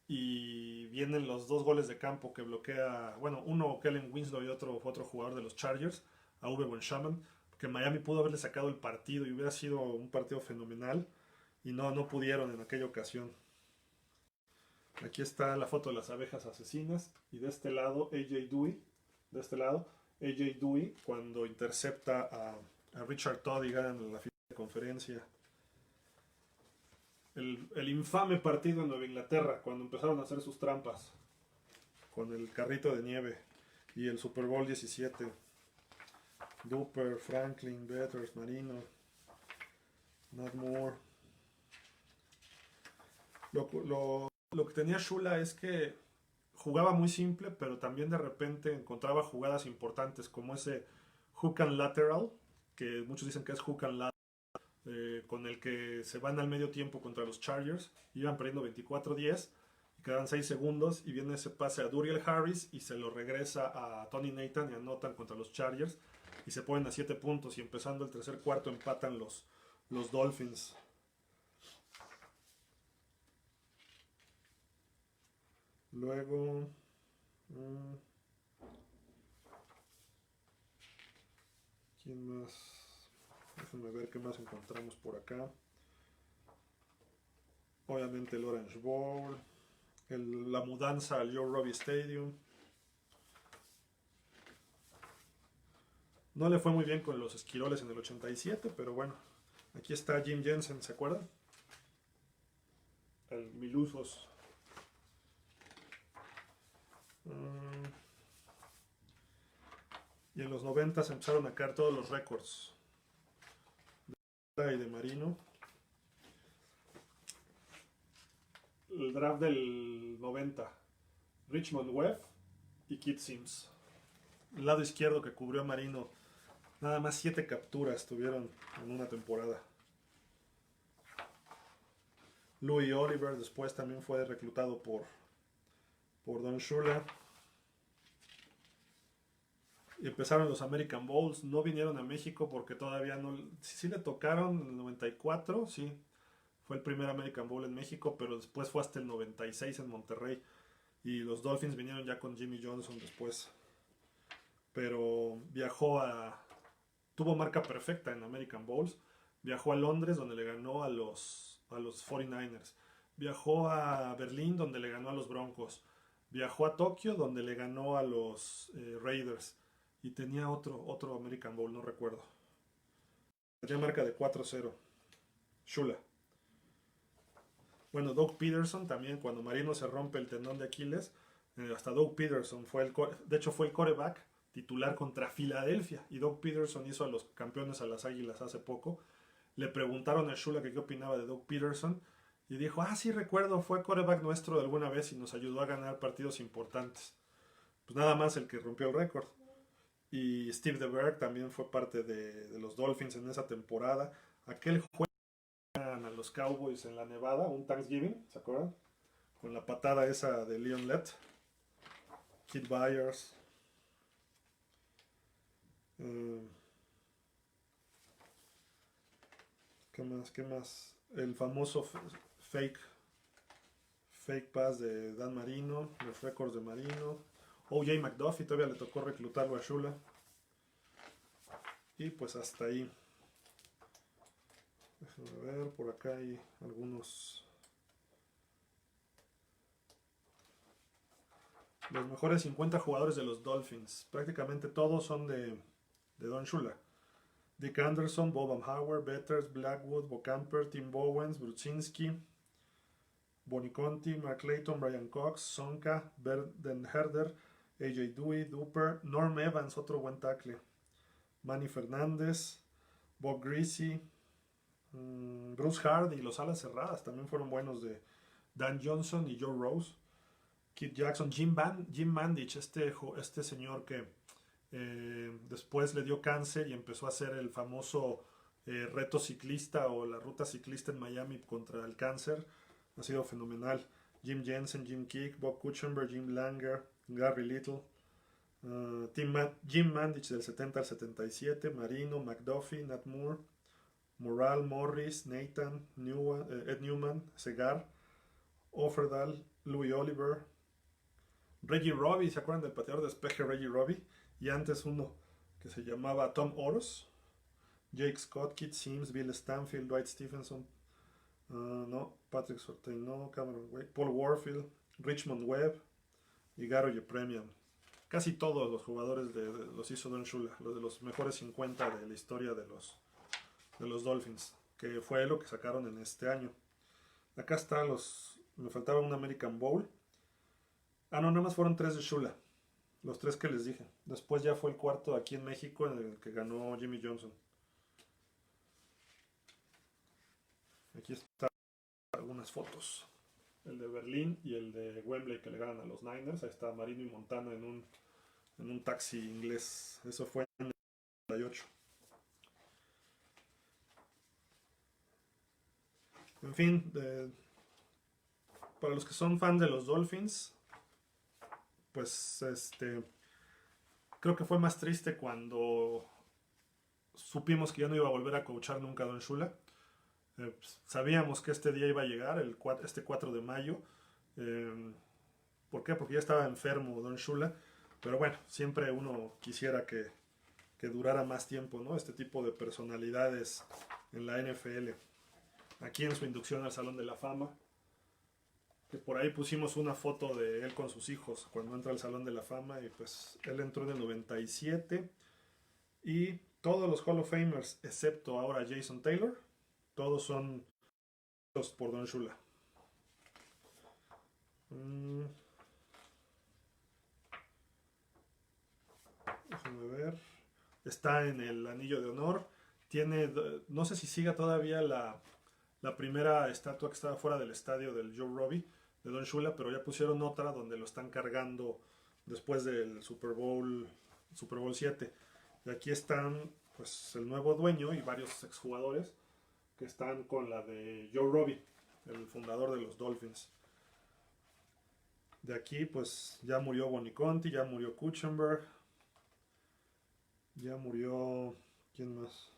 y vienen los 2 goles de campo que bloquea, bueno, uno Kellen Winslow y otro jugador de los Chargers, a Uwe Shaman, que Miami pudo haberle sacado el partido y hubiera sido un partido fenomenal, y no pudieron en aquella ocasión. Aquí está la foto de las abejas asesinas, y de este lado AJ Dewey cuando intercepta a Richard Todd y ganan la final de conferencia. El infame partido en Nueva Inglaterra, cuando empezaron a hacer sus trampas con el carrito de nieve, y el Super Bowl 17. Duper, Franklin, Betters, Marino, Nat Moore. Lo que tenía Shula es que jugaba muy simple, pero también de repente encontraba jugadas importantes como ese hook and lateral, que muchos dicen que es hook and lateral, con el que se van al medio tiempo contra los Chargers. Iban perdiendo 24-10 y quedan 6 segundos y viene ese pase a Duriel Harris y se lo regresa a Tony Nathan y anotan contra los Chargers y se ponen a 7 puntos, y empezando el tercer cuarto empatan los Dolphins. Luego ¿quién más? Déjenme ver qué más encontramos por acá. Obviamente el Orange Bowl, la mudanza al Joe Robbie Stadium. No le fue muy bien con los Esquiroles en el 87, pero bueno. Aquí está Jim Jensen, ¿se acuerdan? El Milusos. Y en los 90 se empezaron a caer todos los récords de y de Marino. El draft del 90, Richmond Webb y Kid Sims. El lado izquierdo que cubrió a Marino, nada más 7 capturas tuvieron en una temporada. Louis Oliver después también fue reclutado por Don Shula. Y empezaron los American Bowls, no vinieron a México porque todavía no... Sí le tocaron en el 94, sí, fue el primer American Bowl en México, pero después fue hasta el 96 en Monterrey. Y los Dolphins vinieron ya con Jimmy Johnson después. Pero tuvo marca perfecta en American Bowls. Viajó a Londres, donde le ganó a los 49ers. Viajó a Berlín, donde le ganó a los Broncos. Viajó a Tokio, donde le ganó a los Raiders. Y tenía otro American Bowl, no recuerdo. Tenía marca de 4-0. Shula. Bueno, Doug Peterson también, cuando Marino se rompe el tendón de Aquiles, hasta Doug Peterson de hecho fue el quarterback titular contra Filadelfia. Y Doug Peterson hizo a los campeones a las Águilas hace poco. Le preguntaron a Shula que qué opinaba de Doug Peterson. Y dijo, sí recuerdo, fue quarterback nuestro de alguna vez y nos ayudó a ganar partidos importantes. Pues nada más el que rompió el récord. Y Steve DeBerg también fue parte de los Dolphins en esa temporada. Aquel juego a los Cowboys en la Nevada, un Thanksgiving, ¿se acuerdan? Con la patada esa de Leon Lett. Kid Byers. ¿Qué más? El famoso fake pass de Dan Marino, los récords de Marino. O.J. McDuffie todavía le tocó reclutarlo a Shula. Y pues hasta ahí. Déjenme ver, por acá hay algunos. Los mejores 50 jugadores de los Dolphins. Prácticamente todos son de Don Shula. Dick Anderson, Bob Amhauer, Betters, Blackwood, Bocamper, Tim Bowens, Brudzinski, Bonnie Conti, Mark Clayton, Brian Cox, Sonka, Berden Herder, AJ Dewey, Duper, Norm Evans, otro buen tackle, Manny Fernández, Bob Greasy, Bruce Hardy, los alas cerradas también fueron buenos de Dan Johnson y Joe Rose, Kid Jackson, Jim Mandich, este señor que después le dio cáncer y empezó a hacer el famoso reto ciclista o la ruta ciclista en Miami contra el cáncer. Ha sido fenomenal. Jim Jensen, Jim Kick, Bob Kuchenberg, Jim Langer, Gary Little, Jim Mandich del 70 al 77, Marino, McDuffie, Nat Moore, Morral, Morris, Nathan, Ed Newman, Segar, Offerdahl, Louis Oliver, Reggie Robbie, ¿se acuerdan del pateador de despeje Reggie Robbie? Y antes uno que se llamaba Tom Oros, Jake Scott, Kit Sims, Bill Stanfield, Dwight Stephenson, no, Patrick Surtain, no, Cameron Wade, Paul Warfield, Richmond Webb y Garo Yepremian. Casi todos los jugadores los hizo Don Shula, los de los mejores 50 de la historia de los Dolphins, que fue lo que sacaron en este año. Acá está me faltaba un American Bowl. No, nada más fueron 3 de Shula. Los 3 que les dije. Después ya fue el cuarto aquí en México en el que ganó Jimmy Johnson. Aquí están algunas fotos. El de Berlín y el de Wembley que le ganan a los Niners. Ahí está Marino y Montana en un taxi inglés. Eso fue en el 98. En fin, para los que son fans de los Dolphins, pues creo que fue más triste cuando supimos que ya no iba a volver a coachar nunca a Don Shula. Pues, sabíamos que este día iba a llegar, este 4 de mayo. ¿Por qué? Porque ya estaba enfermo Don Shula. Pero bueno, siempre uno quisiera que durara más tiempo, ¿no? Este tipo de personalidades en la NFL. Aquí en su inducción al Salón de la Fama, que por ahí pusimos una foto de él con sus hijos cuando entra al Salón de la Fama, y pues él entró en el 97 y todos los Hall of Famers excepto ahora Jason Taylor, todos son por Don Shula. Déjame ver. Está en el anillo de honor. No sé si siga todavía la primera estatua que estaba fuera del estadio del Joe Robbie de Don Shula, pero ya pusieron otra donde lo están cargando después del Super Bowl 7. Y aquí están pues el nuevo dueño y varios exjugadores que están con la de Joe Robbie. el fundador de los Dolphins. De aquí, pues ya murió Bonnie Conti, ya murió Kuchenberg, ya murió. ¿Quién más?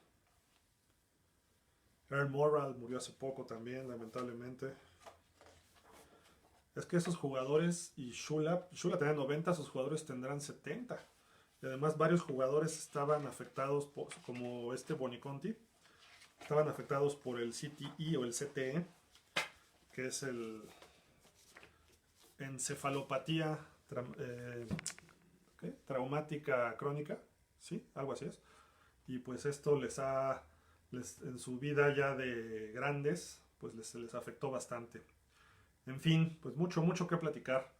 Earl Morrall murió hace poco también, lamentablemente. Es que esos jugadores, y Shula tenía 90, sus jugadores tendrán 70. Y además varios jugadores estaban afectados, como Bonnie Conti, estaban afectados por el CTE o el CTE, que es el encefalopatía traumática crónica, ¿sí? Algo así es. Y pues esto en su vida ya de grandes, pues les afectó bastante. En fin, pues mucho que platicar.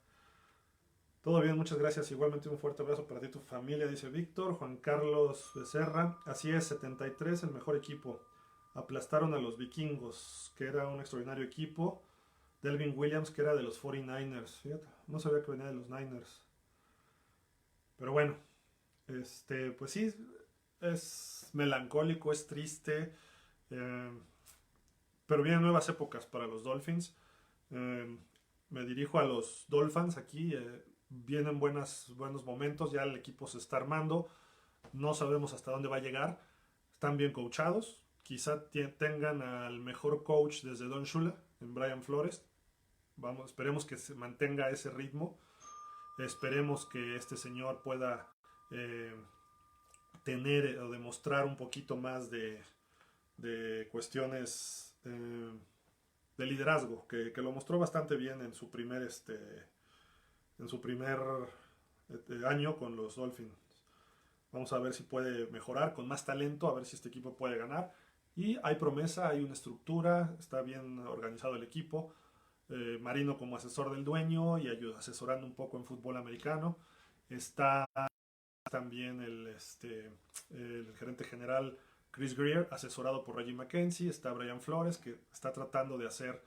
Todo bien, muchas gracias. Igualmente un fuerte abrazo para ti y tu familia, dice Víctor. Juan Carlos Becerra. Así es, 73, el mejor equipo. Aplastaron a los vikingos, que era un extraordinario equipo. Delvin Williams, que era de los 49ers. Fíjate, no sabía que venía de los Niners. Pero bueno, pues sí, es melancólico, es triste. Pero vienen nuevas épocas para los Dolphins. Me dirijo a los Dolphins aquí. Vienen buenos momentos. Ya el equipo se está armando. No sabemos hasta dónde va a llegar. Están bien coachados. Quizá tengan al mejor coach desde Don Shula, en Brian Flores. Esperemos que se mantenga ese ritmo. Esperemos que este señor pueda tener o demostrar un poquito más de cuestiones de liderazgo, que lo mostró bastante bien en su primer año con los Dolphins. Vamos a ver si puede mejorar con más talento, a ver si este equipo puede ganar. Y hay promesa, hay una estructura, está bien organizado el equipo. Marino como asesor del dueño y asesorando un poco en fútbol americano. Está también el gerente general Chris Greer, asesorado por Reggie McKenzie. Está Brian Flores, que está tratando de hacer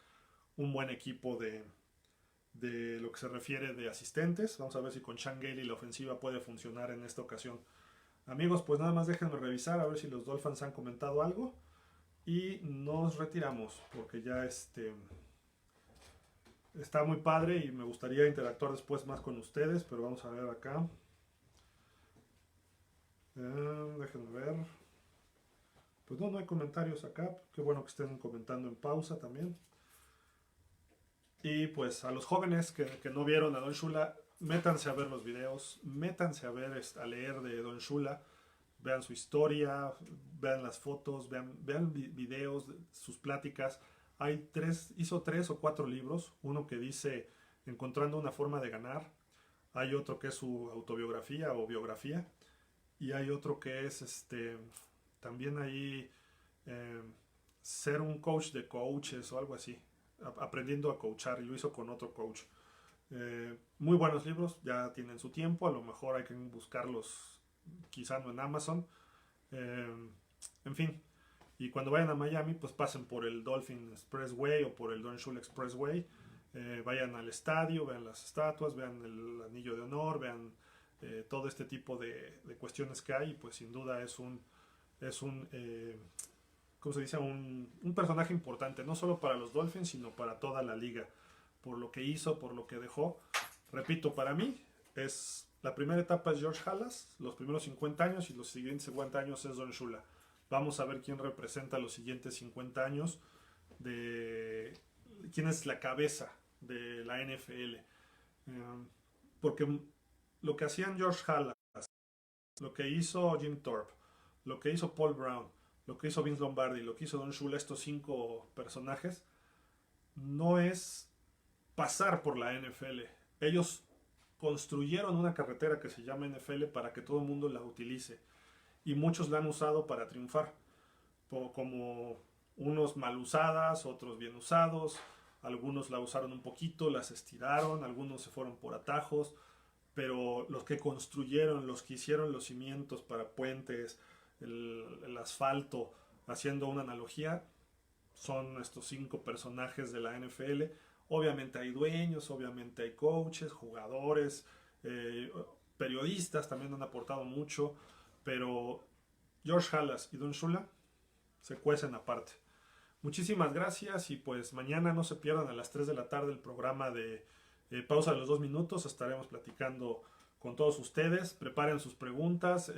un buen equipo de lo que se refiere de asistentes. Vamos a ver si con Chan Gailey la ofensiva puede funcionar en esta ocasión. Amigos, pues nada más déjenme revisar a ver si los Dolphins han comentado algo. Y nos retiramos, porque ya está muy padre y me gustaría interactuar después más con ustedes, pero vamos a ver acá. Déjenme ver. Pues no hay comentarios acá. Qué bueno que estén comentando en pausa también. Y pues a los jóvenes que no vieron a Don Shula, métanse a ver los videos, métanse a ver, a leer de Don Shula, vean su historia, vean las fotos, vean videos, sus pláticas. Hizo 3 o 4 libros, uno que dice Encontrando una forma de ganar, hay otro que es su autobiografía o biografía, y hay otro que es también ahí ser un coach de coaches o algo así, aprendiendo a coachar, y lo hizo con otro coach. Muy buenos libros, ya tienen su tiempo, a lo mejor hay que buscarlos quizá no en Amazon. En fin, y cuando vayan a Miami, pues pasen por el Dolphin Expressway o por el Don Shula Expressway. Vayan al estadio, vean las estatuas, vean el anillo de honor, vean todo este tipo de cuestiones que hay. Pues sin duda es un ¿cómo se dice? Un personaje importante, no solo para los Dolphins, sino para toda la liga. Por lo que hizo, por lo que dejó. Repito, para mí, la primera etapa es George Halas, los primeros 50 años, y los siguientes 50 años es Don Shula. Vamos a ver quién representa los siguientes 50 años, quién es la cabeza de la NFL. Porque lo que hacían George Halas, lo que hizo Jim Thorpe, lo que hizo Paul Brown, lo que hizo Vince Lombardi, lo que hizo Don Shula, estos 5 personajes, no es pasar por la NFL. Ellos construyeron una carretera que se llama NFL para que todo el mundo la utilice. Y muchos la han usado para triunfar. Como unos mal usadas, otros bien usados. Algunos la usaron un poquito, las estiraron, algunos se fueron por atajos. Pero los que construyeron, los que hicieron los cimientos para puentes, el asfalto, haciendo una analogía, son estos 5 personajes de la NFL. Obviamente hay dueños, obviamente hay coaches, jugadores, periodistas también han aportado mucho, pero George Halas y Don Shula se cuecen aparte. Muchísimas gracias y pues mañana no se pierdan a las 3 de la tarde el programa de Pausa de los 2 minutos. Estaremos platicando con todos ustedes. Preparen sus preguntas.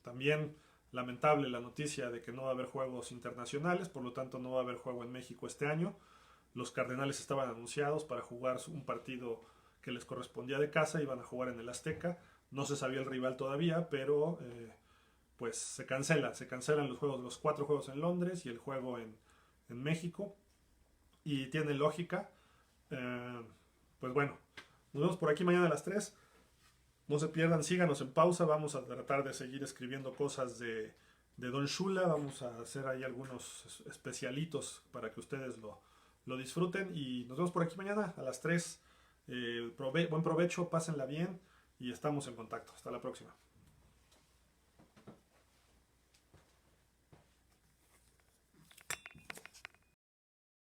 También lamentable la noticia de que no va a haber juegos internacionales, por lo tanto no va a haber juego en México este año. Los Cardenales estaban anunciados para jugar un partido que les correspondía de casa, iban a jugar en el Azteca. No se sabía el rival todavía, pero pues se cancelan los juegos, los 4 juegos en Londres y el juego en México. Y tiene lógica. Eh, pues bueno, nos vemos por aquí mañana a las 3. No se pierdan, síganos en pausa. Vamos a tratar de seguir escribiendo cosas de Don Shula. Vamos a hacer ahí algunos especialitos para que ustedes lo disfruten. Y nos vemos por aquí mañana a las 3. Buen provecho, pásenla bien y estamos en contacto. Hasta la próxima.